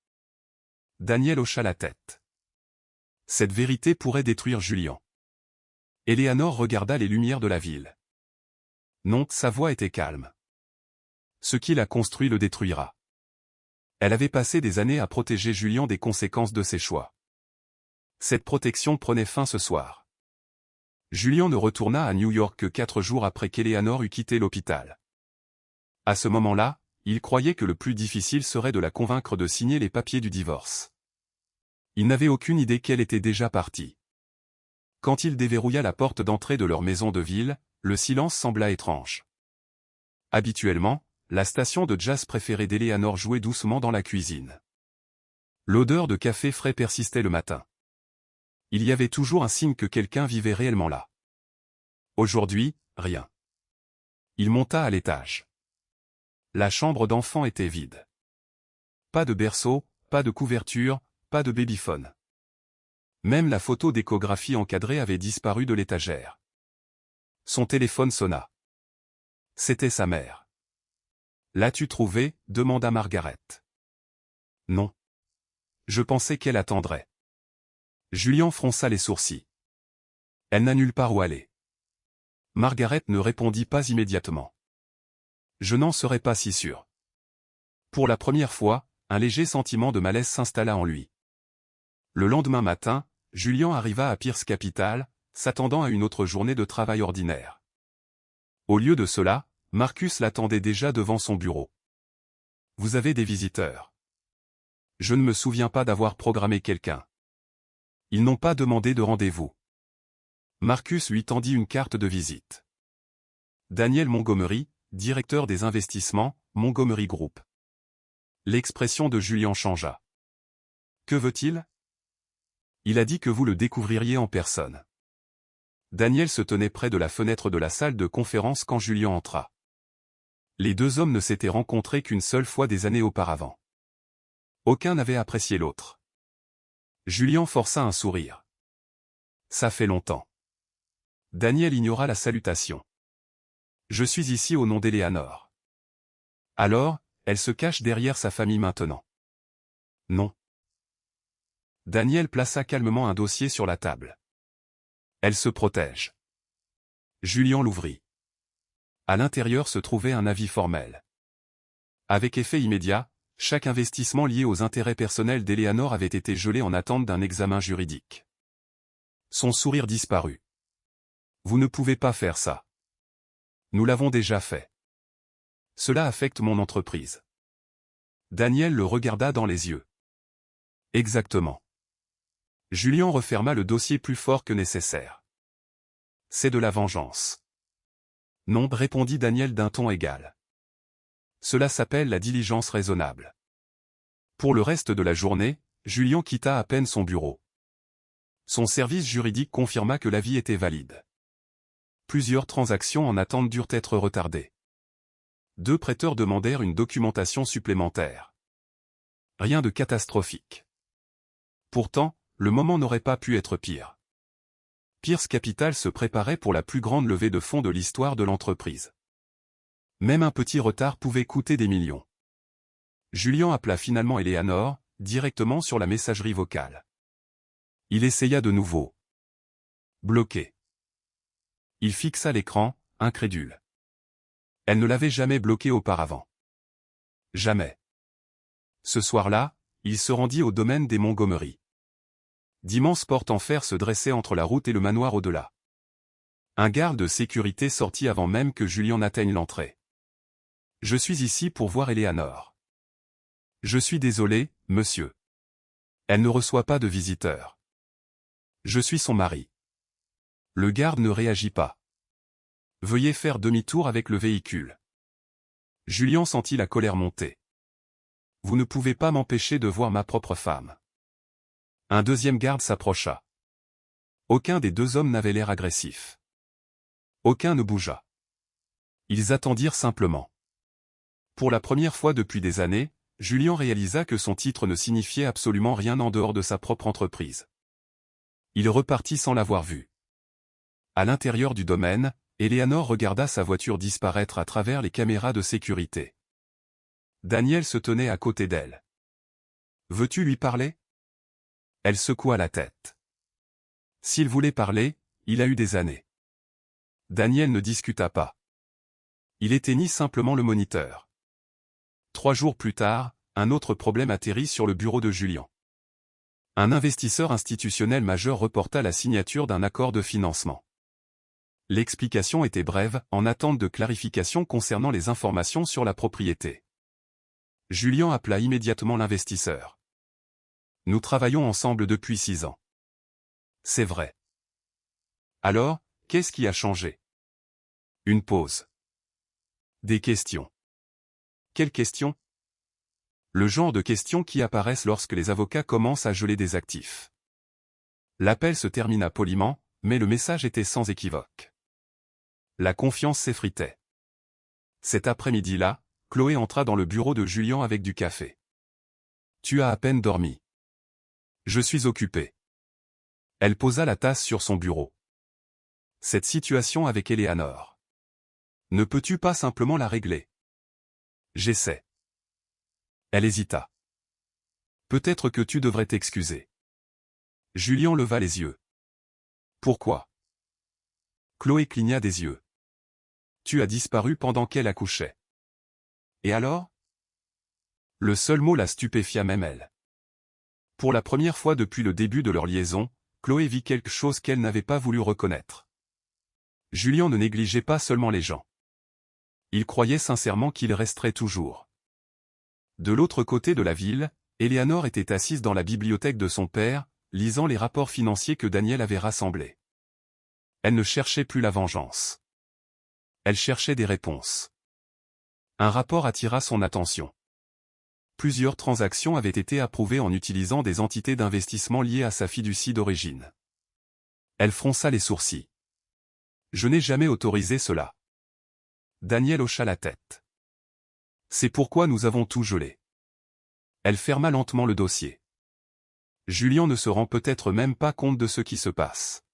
Daniel hocha la tête. Cette vérité pourrait détruire Julian. Eleanor regarda les lumières de la ville. Non, sa voix était calme. Ce qu'il a construit le détruira. Elle avait passé des années à protéger Julian des conséquences de ses choix. Cette protection prenait fin ce soir. Julian ne retourna à New York que 4 jours après qu'Eleanor eut quitté l'hôpital. À ce moment-là, il croyait que le plus difficile serait de la convaincre de signer les papiers du divorce. Il n'avait aucune idée qu'elle était déjà partie. Quand il déverrouilla la porte d'entrée de leur maison de ville, le silence sembla étrange. Habituellement, la station de jazz préférée d'Eleanor jouait doucement dans la cuisine. L'odeur de café frais persistait le matin. Il y avait toujours un signe que quelqu'un vivait réellement là. Aujourd'hui, rien. Il monta à l'étage. La chambre d'enfant était vide. Pas de berceau, pas de couverture, pas de babyphone. Même la photo d'échographie encadrée avait disparu de l'étagère. Son téléphone sonna. C'était sa mère. « L'as-tu trouvé ?» demanda Margaret. « Non. Je pensais qu'elle attendrait. » Julian fronça les sourcils. Elle n'a nulle part où aller. Margaret ne répondit pas immédiatement. Je n'en serais pas si sûr. Pour la première fois, un léger sentiment de malaise s'installa en lui. Le lendemain matin, Julian arriva à Pierce Capital, s'attendant à une autre journée de travail ordinaire. Au lieu de cela, Marcus l'attendait déjà devant son bureau. « Vous avez des visiteurs. » Je ne me souviens pas d'avoir programmé quelqu'un. Ils n'ont pas demandé de rendez-vous. Marcus lui tendit une carte de visite. Daniel Montgomery, directeur des investissements, Montgomery Group. L'expression de Julien changea. Que veut-il? Il a dit que vous le découvririez en personne. Daniel se tenait près de la fenêtre de la salle de conférence quand Julien entra. Les deux hommes ne s'étaient rencontrés qu'une seule fois des années auparavant. Aucun n'avait apprécié l'autre. Julien força un sourire. Ça fait longtemps. Daniel ignora la salutation. Je suis ici au nom d'Eleanor. Alors, elle se cache derrière sa famille maintenant. Non. Daniel plaça calmement un dossier sur la table. Elle se protège. Julien l'ouvrit. À l'intérieur se trouvait un avis formel. Avec effet immédiat, chaque investissement lié aux intérêts personnels d'Eleanor avait été gelé en attente d'un examen juridique. Son sourire disparut. Vous ne pouvez pas faire ça. Nous l'avons déjà fait. Cela affecte mon entreprise. Daniel le regarda dans les yeux. Exactement. Julien referma le dossier plus fort que nécessaire. C'est de la vengeance. Non, répondit Daniel d'un ton égal. Cela s'appelle la diligence raisonnable. Pour le reste de la journée, Julien quitta à peine son bureau. Son service juridique confirma que l'avis était valide. Plusieurs transactions en attente durent être retardées. 2 prêteurs demandèrent une documentation supplémentaire. Rien de catastrophique. Pourtant, le moment n'aurait pas pu être pire. Pierce Capital se préparait pour la plus grande levée de fonds de l'histoire de l'entreprise. Même un petit retard pouvait coûter des millions. Julien appela finalement Eleanor, directement sur la messagerie vocale. Il essaya de nouveau. Bloqué. Il fixa l'écran, incrédule. Elle ne l'avait jamais bloqué auparavant. Jamais. Ce soir-là, il se rendit au domaine des Montgomery. D'immenses portes en fer se dressaient entre la route et le manoir au-delà. Un garde de sécurité sortit avant même que Julien n'atteigne l'entrée. « Je suis ici pour voir Eleanor. »« Je suis désolé, monsieur. Elle ne reçoit pas de visiteurs. »« Je suis son mari. » Le garde ne réagit pas. « Veuillez faire demi-tour avec le véhicule. » Julien sentit la colère monter. « Vous ne pouvez pas m'empêcher de voir ma propre femme. » Un deuxième garde s'approcha. Aucun des 2 hommes n'avait l'air agressif. Aucun ne bougea. Ils attendirent simplement. Pour la première fois depuis des années, Julien réalisa que son titre ne signifiait absolument rien en dehors de sa propre entreprise. Il repartit sans l'avoir vu. À l'intérieur du domaine, Eleanor regarda sa voiture disparaître à travers les caméras de sécurité. Daniel se tenait à côté d'elle. « Veux-tu lui parler ?» Elle secoua la tête. S'il voulait parler, il a eu des années. Daniel ne discuta pas. Il éteignit simplement le moniteur. 3 jours plus tard, un autre problème atterrit sur le bureau de Julien. Un investisseur institutionnel majeur reporta la signature d'un accord de financement. L'explication était brève, en attente de clarification concernant les informations sur la propriété. Julien appela immédiatement l'investisseur. Nous travaillons ensemble depuis 6 ans. C'est vrai. Alors, qu'est-ce qui a changé? Une pause. Des questions. Quelles questions? Le genre de questions qui apparaissent lorsque les avocats commencent à geler des actifs. L'appel se termina poliment, mais le message était sans équivoque. La confiance s'effritait. Cet après-midi-là, Chloé entra dans le bureau de Julien avec du café. Tu as à peine dormi. Je suis occupé. Elle posa la tasse sur son bureau. Cette situation avec Eleanor. Ne peux-tu pas simplement la régler? J'essaie. Elle hésita. Peut-être que tu devrais t'excuser. Julien leva les yeux. Pourquoi? Chloé cligna des yeux. Tu as disparu pendant qu'elle accouchait. Et alors? Le seul mot la stupéfia même elle. Pour la première fois depuis le début de leur liaison, Chloé vit quelque chose qu'elle n'avait pas voulu reconnaître. Julien ne négligeait pas seulement les gens. Il croyait sincèrement qu'il resterait toujours. De l'autre côté de la ville, Eleanor était assise dans la bibliothèque de son père, lisant les rapports financiers que Daniel avait rassemblés. Elle ne cherchait plus la vengeance. Elle cherchait des réponses. Un rapport attira son attention. Plusieurs transactions avaient été approuvées en utilisant des entités d'investissement liées à sa fiducie d'origine. Elle fronça les sourcils. Je n'ai jamais autorisé cela. Daniel hocha la tête. C'est pourquoi nous avons tout gelé. Elle ferma lentement le dossier. Julien ne se rend peut-être même pas compte de ce qui se passe.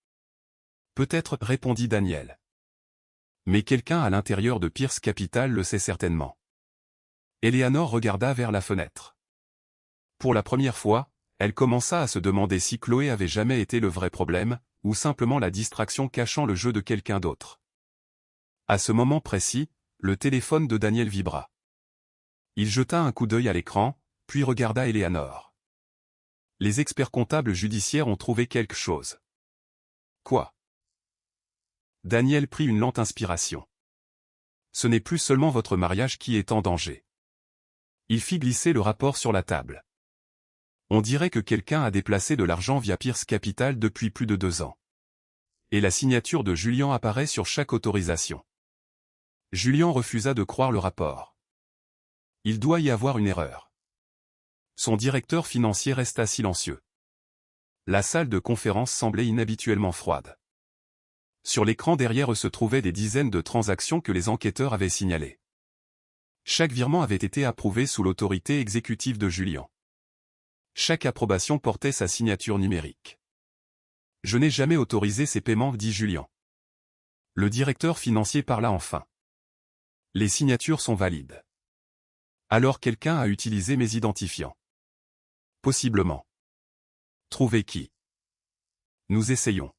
Peut-être, répondit Daniel. Mais quelqu'un à l'intérieur de Pierce Capital le sait certainement. Eleanor regarda vers la fenêtre. Pour la première fois, elle commença à se demander si Chloé avait jamais été le vrai problème, ou simplement la distraction cachant le jeu de quelqu'un d'autre. À ce moment précis, le téléphone de Daniel vibra. Il jeta un coup d'œil à l'écran, puis regarda Eleanor. Les experts comptables judiciaires ont trouvé quelque chose. Quoi? Daniel prit une lente inspiration. Ce n'est plus seulement votre mariage qui est en danger. Il fit glisser le rapport sur la table. On dirait que quelqu'un a déplacé de l'argent via Pierce Capital depuis plus de 2 ans. Et la signature de Julien apparaît sur chaque autorisation. Julien refusa de croire le rapport. Il doit y avoir une erreur. Son directeur financier resta silencieux. La salle de conférence semblait inhabituellement froide. Sur l'écran derrière eux se trouvaient des dizaines de transactions que les enquêteurs avaient signalées. Chaque virement avait été approuvé sous l'autorité exécutive de Julien. Chaque approbation portait sa signature numérique. Je n'ai jamais autorisé ces paiements, dit Julien. Le directeur financier parla enfin. Les signatures sont valides. Alors quelqu'un a utilisé mes identifiants. Possiblement. Trouver qui? Nous essayons.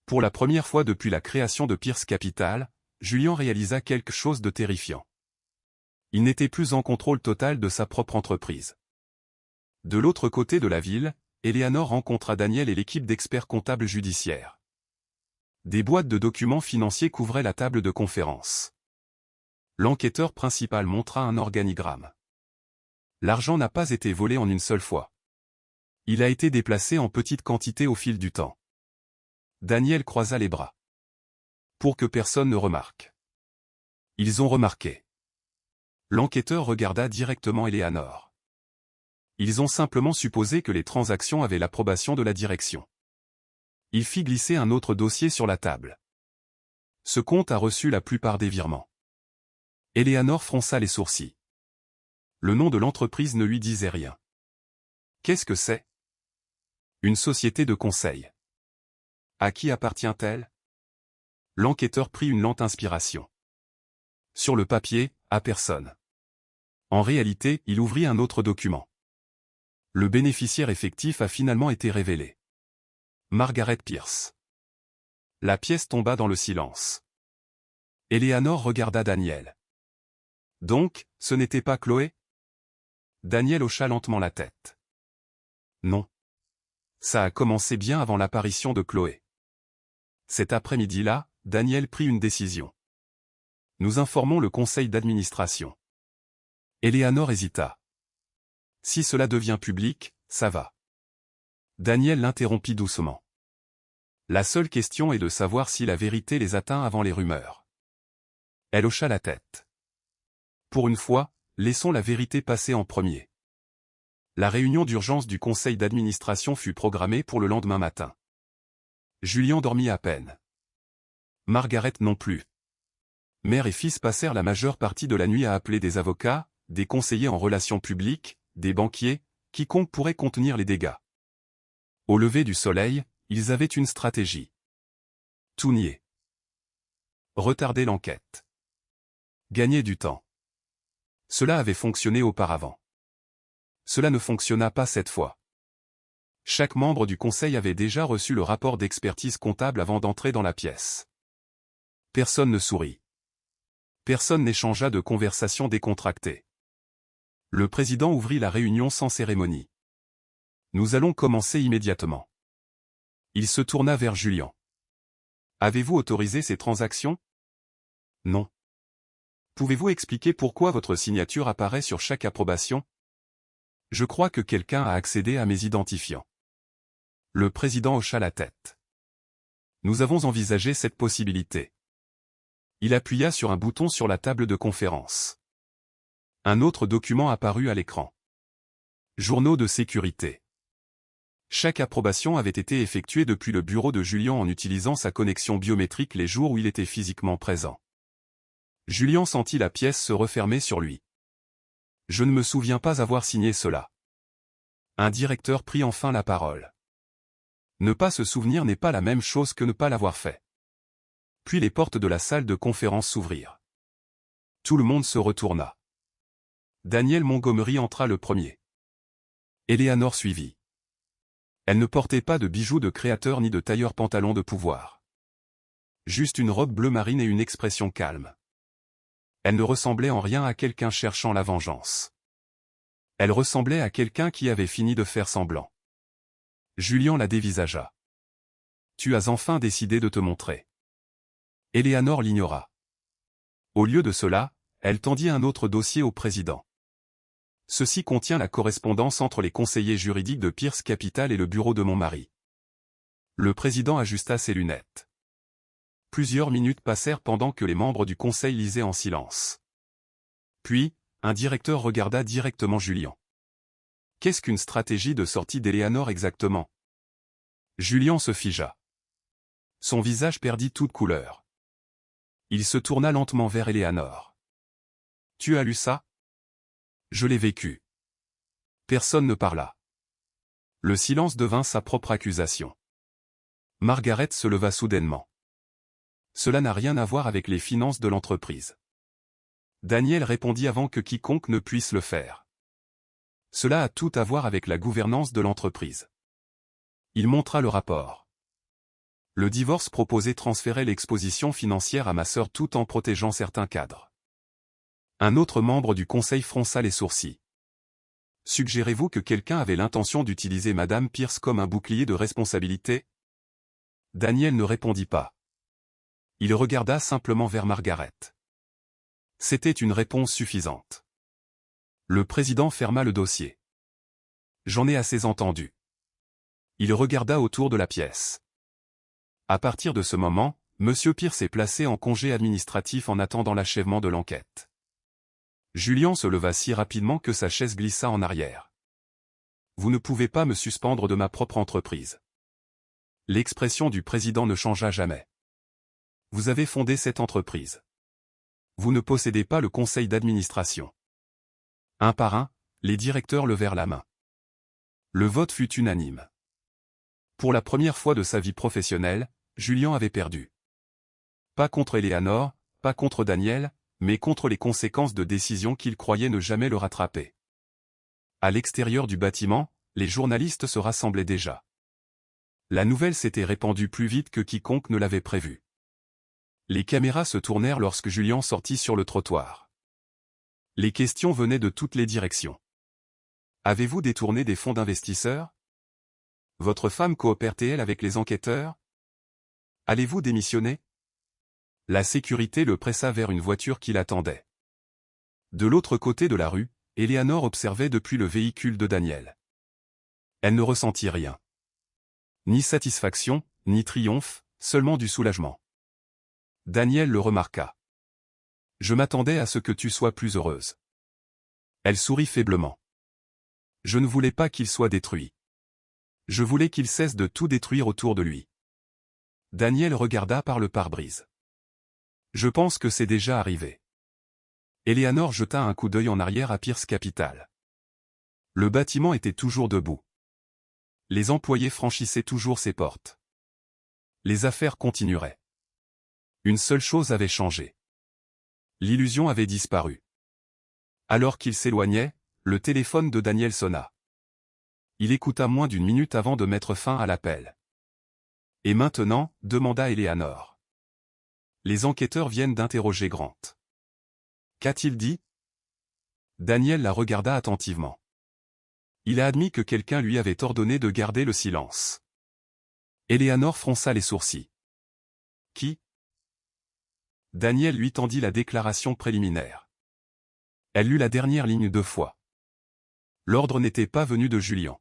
Pour la première fois depuis la création de Pierce Capital, Julien réalisa quelque chose de terrifiant. Il n'était plus en contrôle total de sa propre entreprise. De l'autre côté de la ville, Eleanor rencontra Daniel et l'équipe d'experts comptables judiciaires. Des boîtes de documents financiers couvraient la table de conférence. L'enquêteur principal montra un organigramme. L'argent n'a pas été volé en une seule fois. Il a été déplacé en petites quantités au fil du temps. Daniel croisa les bras. Pour que personne ne remarque. Ils ont remarqué. L'enquêteur regarda directement Eleanor. Ils ont simplement supposé que les transactions avaient l'approbation de la direction. Il fit glisser un autre dossier sur la table. Ce compte a reçu la plupart des virements. Eleanor fronça les sourcils. Le nom de l'entreprise ne lui disait rien. Qu'est-ce que c'est? Une société de conseil. À qui appartient-elle? L'enquêteur prit une lente inspiration. Sur le papier, à personne. En réalité, il ouvrit un autre document. Le bénéficiaire effectif a finalement été révélé. Margaret Pierce. La pièce tomba dans le silence. Eleanor regarda Daniel. Donc, ce n'était pas Chloé? Daniel hocha lentement la tête. Non. Ça a commencé bien avant l'apparition de Chloé. Cet après-midi-là, Daniel prit une décision. Nous informons le conseil d'administration. Eleanor hésita. Si cela devient public, ça va. Daniel l'interrompit doucement. La seule question est de savoir si la vérité les atteint avant les rumeurs. Elle hocha la tête. Pour une fois, laissons la vérité passer en premier. La réunion d'urgence du conseil d'administration fut programmée pour le lendemain matin. Julien dormit à peine. Margaret non plus. Mère et fils passèrent la majeure partie de la nuit à appeler des avocats, des conseillers en relations publiques, des banquiers, quiconque pourrait contenir les dégâts. Au lever du soleil, ils avaient une stratégie. Tout nier. Retarder l'enquête. Gagner du temps. Cela avait fonctionné auparavant. Cela ne fonctionna pas cette fois. Chaque membre du conseil avait déjà reçu le rapport d'expertise comptable avant d'entrer dans la pièce. Personne ne sourit. Personne n'échangea de conversation décontractée. Le président ouvrit la réunion sans cérémonie. Nous allons commencer immédiatement. Il se tourna vers Julien. Avez-vous autorisé ces transactions? Non. Pouvez-vous expliquer pourquoi votre signature apparaît sur chaque approbation? Je crois que quelqu'un a accédé à mes identifiants. Le président hocha la tête. Nous avons envisagé cette possibilité. Il appuya sur un bouton sur la table de conférence. Un autre document apparut à l'écran. Journaux de sécurité. Chaque approbation avait été effectuée depuis le bureau de Julien en utilisant sa connexion biométrique les jours où il était physiquement présent. Julien sentit la pièce se refermer sur lui. Je ne me souviens pas avoir signé cela. Un directeur prit enfin la parole. Ne pas se souvenir n'est pas la même chose que ne pas l'avoir fait. Puis les portes de la salle de conférence s'ouvrirent. Tout le monde se retourna. Daniel Montgomery entra le premier. Eleanor suivit. Elle ne portait pas de bijoux de créateur ni de tailleur pantalon de pouvoir. Juste une robe bleu marine et une expression calme. Elle ne ressemblait en rien à quelqu'un cherchant la vengeance. Elle ressemblait à quelqu'un qui avait fini de faire semblant. Julien la dévisagea. Tu as enfin décidé de te montrer. Eleanor l'ignora. Au lieu de cela, elle tendit un autre dossier au président. Ceci contient la correspondance entre les conseillers juridiques de Pierce Capital et le bureau de mon mari. Le président ajusta ses lunettes. Plusieurs minutes passèrent pendant que les membres du conseil lisaient en silence. Puis, un directeur regarda directement Julien. Qu'est-ce qu'une stratégie de sortie d'Eleanor exactement? Julien se figea. Son visage perdit toute couleur. Il se tourna lentement vers Eleanor. Tu as lu ça? Je l'ai vécu. Personne ne parla. Le silence devint sa propre accusation. Margaret se leva soudainement. Cela n'a rien à voir avec les finances de l'entreprise. Daniel répondit avant que quiconque ne puisse le faire. Cela a tout à voir avec la gouvernance de l'entreprise. Il montra le rapport. Le divorce proposé transférait l'exposition financière à ma sœur tout en protégeant certains cadres. Un autre membre du conseil fronça les sourcils. Suggérez-vous que quelqu'un avait l'intention d'utiliser Madame Pierce comme un bouclier de responsabilité? Daniel ne répondit pas. Il regarda simplement vers Margaret. C'était une réponse suffisante. Le président ferma le dossier. J'en ai assez entendu. Il regarda autour de la pièce. À partir de ce moment, M. Pierce est placé en congé administratif en attendant l'achèvement de l'enquête. Julien se leva si rapidement que sa chaise glissa en arrière. Vous ne pouvez pas me suspendre de ma propre entreprise. L'expression du président ne changea jamais. Vous avez fondé cette entreprise. Vous ne possédez pas le conseil d'administration. Un par un, les directeurs levèrent la main. Le vote fut unanime. Pour la première fois de sa vie professionnelle, Julien avait perdu. Pas contre Eleanor, pas contre Daniel, mais contre les conséquences de décisions qu'il croyait ne jamais le rattraper. À l'extérieur du bâtiment, les journalistes se rassemblaient déjà. La nouvelle s'était répandue plus vite que quiconque ne l'avait prévu. Les caméras se tournèrent lorsque Julien sortit sur le trottoir. Les questions venaient de toutes les directions. Avez-vous détourné des fonds d'investisseurs? Votre femme coopère-t-elle avec les enquêteurs? Allez-vous démissionner? La sécurité le pressa vers une voiture qui l'attendait. De l'autre côté de la rue, Eleanor observait depuis le véhicule de Daniel. Elle ne ressentit rien. Ni satisfaction, ni triomphe, seulement du soulagement. Daniel le remarqua. Je m'attendais à ce que tu sois plus heureuse. Elle sourit faiblement. Je ne voulais pas qu'il soit détruit. Je voulais qu'il cesse de tout détruire autour de lui. Daniel regarda par le pare-brise. Je pense que c'est déjà arrivé. Eleanor jeta un coup d'œil en arrière à Pierce Capital. Le bâtiment était toujours debout. Les employés franchissaient toujours ses portes. Les affaires continueraient. Une seule chose avait changé. L'illusion avait disparu. Alors qu'il s'éloignait, le téléphone de Daniel sonna. Il écouta moins d'une minute avant de mettre fin à l'appel. Et maintenant, demanda Eleanor. Les enquêteurs viennent d'interroger Grant. Qu'a-t-il dit? Daniel la regarda attentivement. Il a admis que quelqu'un lui avait ordonné de garder le silence. Eleanor fronça les sourcils. Qui? Daniel lui tendit la déclaration préliminaire. Elle lut la dernière ligne 2 fois. L'ordre n'était pas venu de Julien.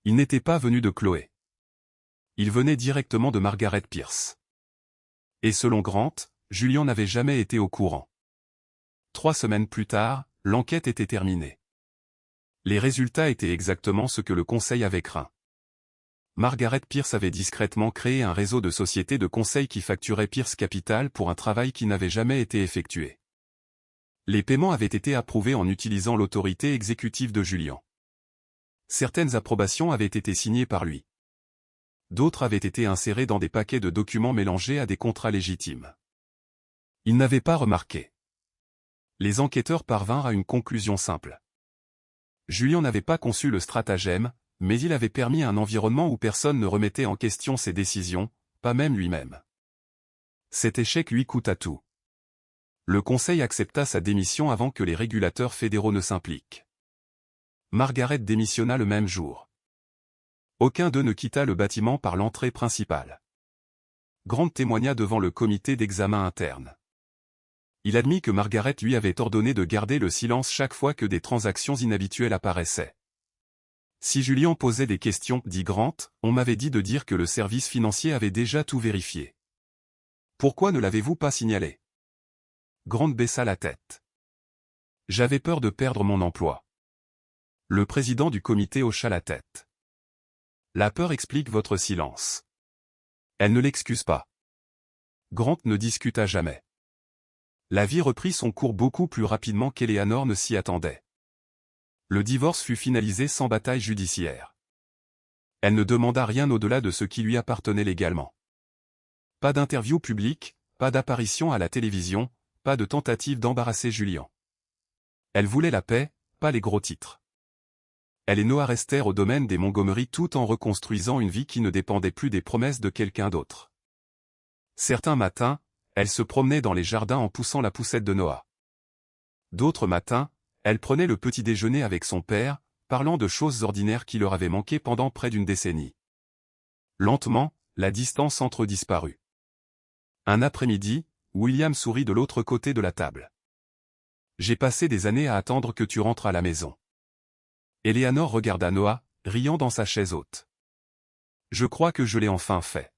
Il n'était pas venu de Chloé. Il venait directement de Margaret Pierce. Et selon Grant, Julian n'avait jamais été au courant. 3 semaines plus tard, l'enquête était terminée. Les résultats étaient exactement ce que le conseil avait craint. Margaret Pierce avait discrètement créé un réseau de sociétés de conseil qui facturait Pierce Capital pour un travail qui n'avait jamais été effectué. Les paiements avaient été approuvés en utilisant l'autorité exécutive de Julian. Certaines approbations avaient été signées par lui. D'autres avaient été insérées dans des paquets de documents mélangés à des contrats légitimes. Il n'avait pas remarqué. Les enquêteurs parvinrent à une conclusion simple. Julian n'avait pas conçu le stratagème, mais il avait permis un environnement où personne ne remettait en question ses décisions, pas même lui-même. Cet échec lui coûta tout. Le conseil accepta sa démission avant que les régulateurs fédéraux ne s'impliquent. Margaret démissionna le même jour. Aucun d'eux ne quitta le bâtiment par l'entrée principale. Grant témoigna devant le comité d'examen interne. Il admit que Margaret lui avait ordonné de garder le silence chaque fois que des transactions inhabituelles apparaissaient. Si Julian posait des questions, dit Grant, on m'avait dit de dire que le service financier avait déjà tout vérifié. Pourquoi ne l'avez-vous pas signalé? Grant baissa la tête. J'avais peur de perdre mon emploi. Le président du comité hocha la tête. La peur explique votre silence. Elle ne l'excuse pas. Grant ne discuta jamais. La vie reprit son cours beaucoup plus rapidement qu'Eleanor ne s'y attendait. Le divorce fut finalisé sans bataille judiciaire. Elle ne demanda rien au-delà de ce qui lui appartenait légalement. Pas d'interview publique, pas d'apparition à la télévision, pas de tentative d'embarrasser Julian. Elle voulait la paix, pas les gros titres. Elle et Noah restèrent au domaine des Montgomery tout en reconstruisant une vie qui ne dépendait plus des promesses de quelqu'un d'autre. Certains matins, elle se promenait dans les jardins en poussant la poussette de Noah. D'autres matins, elle prenait le petit déjeuner avec son père, parlant de choses ordinaires qui leur avaient manqué pendant près d'une décennie. Lentement, la distance entre eux disparut. Un après-midi, William sourit de l'autre côté de la table. « J'ai passé des années à attendre que tu rentres à la maison. » Eleanor regarda Noah, riant dans sa chaise haute. « Je crois que je l'ai enfin fait. »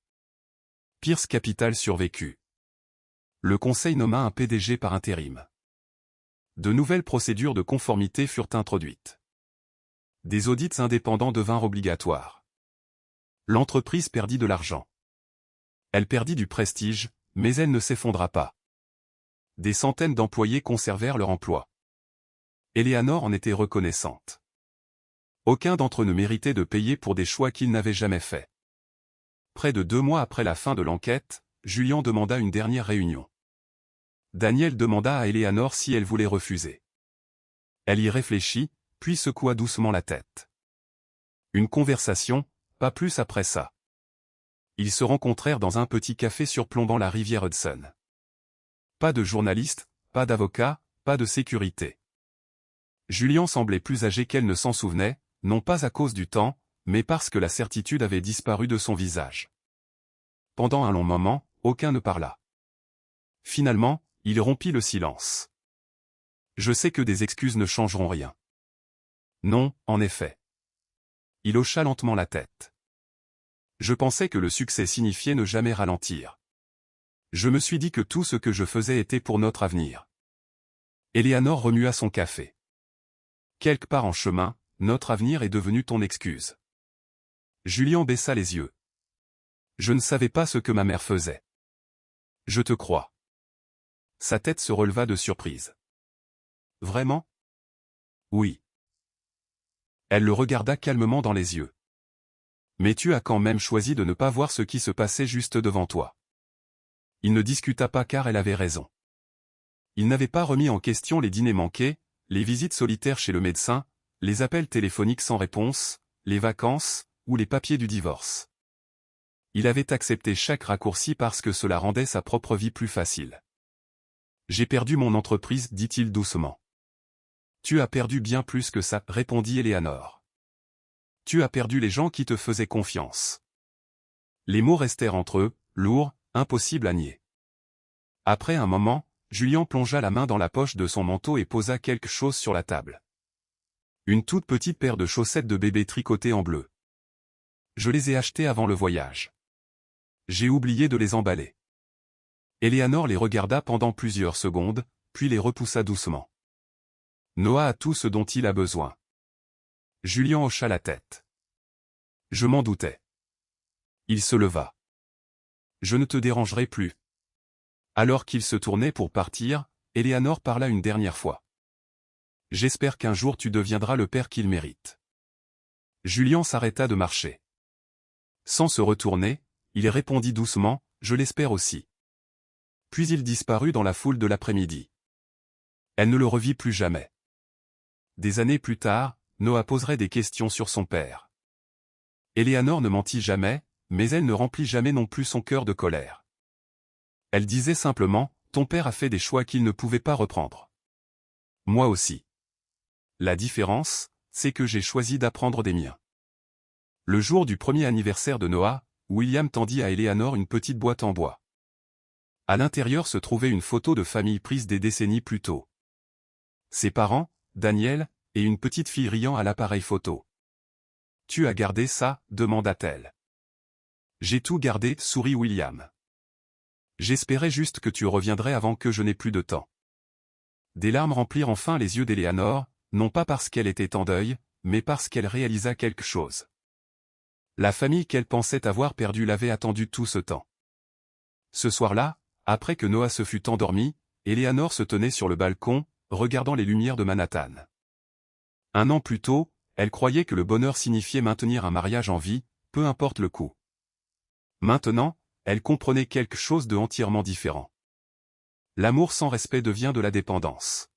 Pierce Capital survécut. Le conseil nomma un PDG par intérim. De nouvelles procédures de conformité furent introduites. Des audits indépendants devinrent obligatoires. L'entreprise perdit de l'argent. Elle perdit du prestige, mais elle ne s'effondra pas. Des centaines d'employés conservèrent leur emploi. Eleanor en était reconnaissante. Aucun d'entre eux ne méritait de payer pour des choix qu'ils n'avaient jamais faits. Près de 2 mois après la fin de l'enquête, Julian demanda une dernière réunion. Daniel demanda à Eleanor si elle voulait refuser. Elle y réfléchit, puis secoua doucement la tête. Une conversation, pas plus après ça. Ils se rencontrèrent dans un petit café surplombant la rivière Hudson. Pas de journaliste, pas d'avocat, pas de sécurité. Julian semblait plus âgé qu'elle ne s'en souvenait, non pas à cause du temps, mais parce que la certitude avait disparu de son visage. Pendant un long moment, aucun ne parla. Finalement, il rompit le silence. Je sais que des excuses ne changeront rien. Non, en effet. Il hocha lentement la tête. Je pensais que le succès signifiait ne jamais ralentir. Je me suis dit que tout ce que je faisais était pour notre avenir. Eleanor remua son café. Quelque part en chemin, notre avenir est devenu ton excuse. Julian baissa les yeux. Je ne savais pas ce que ma mère faisait. Je te crois. Sa tête se releva de surprise. Vraiment? Oui. Elle le regarda calmement dans les yeux. Mais tu as quand même choisi de ne pas voir ce qui se passait juste devant toi. Il ne discuta pas car elle avait raison. Il n'avait pas remis en question les dîners manqués, les visites solitaires chez le médecin, les appels téléphoniques sans réponse, les vacances, ou les papiers du divorce. Il avait accepté chaque raccourci parce que cela rendait sa propre vie plus facile. J'ai perdu mon entreprise, dit-il doucement. Tu as perdu bien plus que ça, répondit Eleanor. Tu as perdu les gens qui te faisaient confiance. Les mots restèrent entre eux, lourds, impossibles à nier. Après un moment, Julian plongea la main dans la poche de son manteau et posa quelque chose sur la table. Une toute petite paire de chaussettes de bébé tricotées en bleu. Je les ai achetés avant le voyage. J'ai oublié de les emballer. Eleanor les regarda pendant plusieurs secondes, puis les repoussa doucement. Noah a tout ce dont il a besoin. Julien hocha la tête. Je m'en doutais. Il se leva. Je ne te dérangerai plus. Alors qu'il se tournait pour partir, Eleanor parla une dernière fois. J'espère qu'un jour tu deviendras le père qu'il mérite. Julien s'arrêta de marcher. Sans se retourner, il répondit doucement, je l'espère aussi. Puis il disparut dans la foule de l'après-midi. Elle ne le revit plus jamais. Des années plus tard, Noah poserait des questions sur son père. Eleanor ne mentit jamais, mais elle ne remplit jamais non plus son cœur de colère. Elle disait simplement, ton père a fait des choix qu'il ne pouvait pas reprendre. Moi aussi. La différence, c'est que j'ai choisi d'apprendre des miens. Le jour du premier anniversaire de Noah, William tendit à Eleanor une petite boîte en bois. À l'intérieur se trouvait une photo de famille prise des décennies plus tôt. Ses parents, Daniel, et une petite fille riant à l'appareil photo. « Tu as gardé ça ?» demanda-t-elle. « J'ai tout gardé » sourit William. « J'espérais juste que tu reviendrais avant que je n'ai plus de temps. » Des larmes remplirent enfin les yeux d'Eleanor, non pas parce qu'elle était en deuil, mais parce qu'elle réalisa quelque chose. La famille qu'elle pensait avoir perdue l'avait attendue tout ce temps. Ce soir-là, après que Noah se fut endormi, Eleanor se tenait sur le balcon, regardant les lumières de Manhattan. Un an plus tôt, elle croyait que le bonheur signifiait maintenir un mariage en vie, peu importe le coût. Maintenant, elle comprenait quelque chose de entièrement différent. L'amour sans respect devient de la dépendance.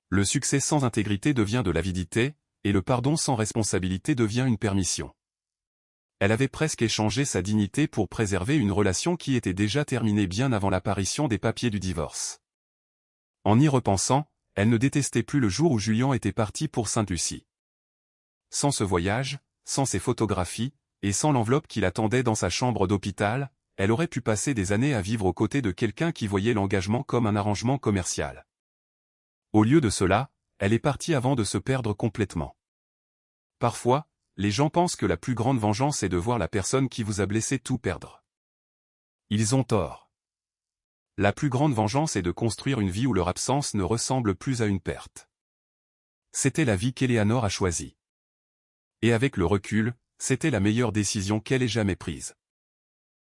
Le succès sans intégrité devient de l'avidité, et le pardon sans responsabilité devient une permission. Elle avait presque échangé sa dignité pour préserver une relation qui était déjà terminée bien avant l'apparition des papiers du divorce. En y repensant, elle ne détestait plus le jour où Julien était parti pour Sainte-Lucie. Sans ce voyage, sans ces photographies, et sans l'enveloppe qui l'attendait dans sa chambre d'hôpital, elle aurait pu passer des années à vivre aux côtés de quelqu'un qui voyait l'engagement comme un arrangement commercial. Au lieu de cela, elle est partie avant de se perdre complètement. Parfois, les gens pensent que la plus grande vengeance est de voir la personne qui vous a blessé tout perdre. Ils ont tort. La plus grande vengeance est de construire une vie où leur absence ne ressemble plus à une perte. C'était la vie qu'Eleanor a choisie. Et avec le recul, c'était la meilleure décision qu'elle ait jamais prise.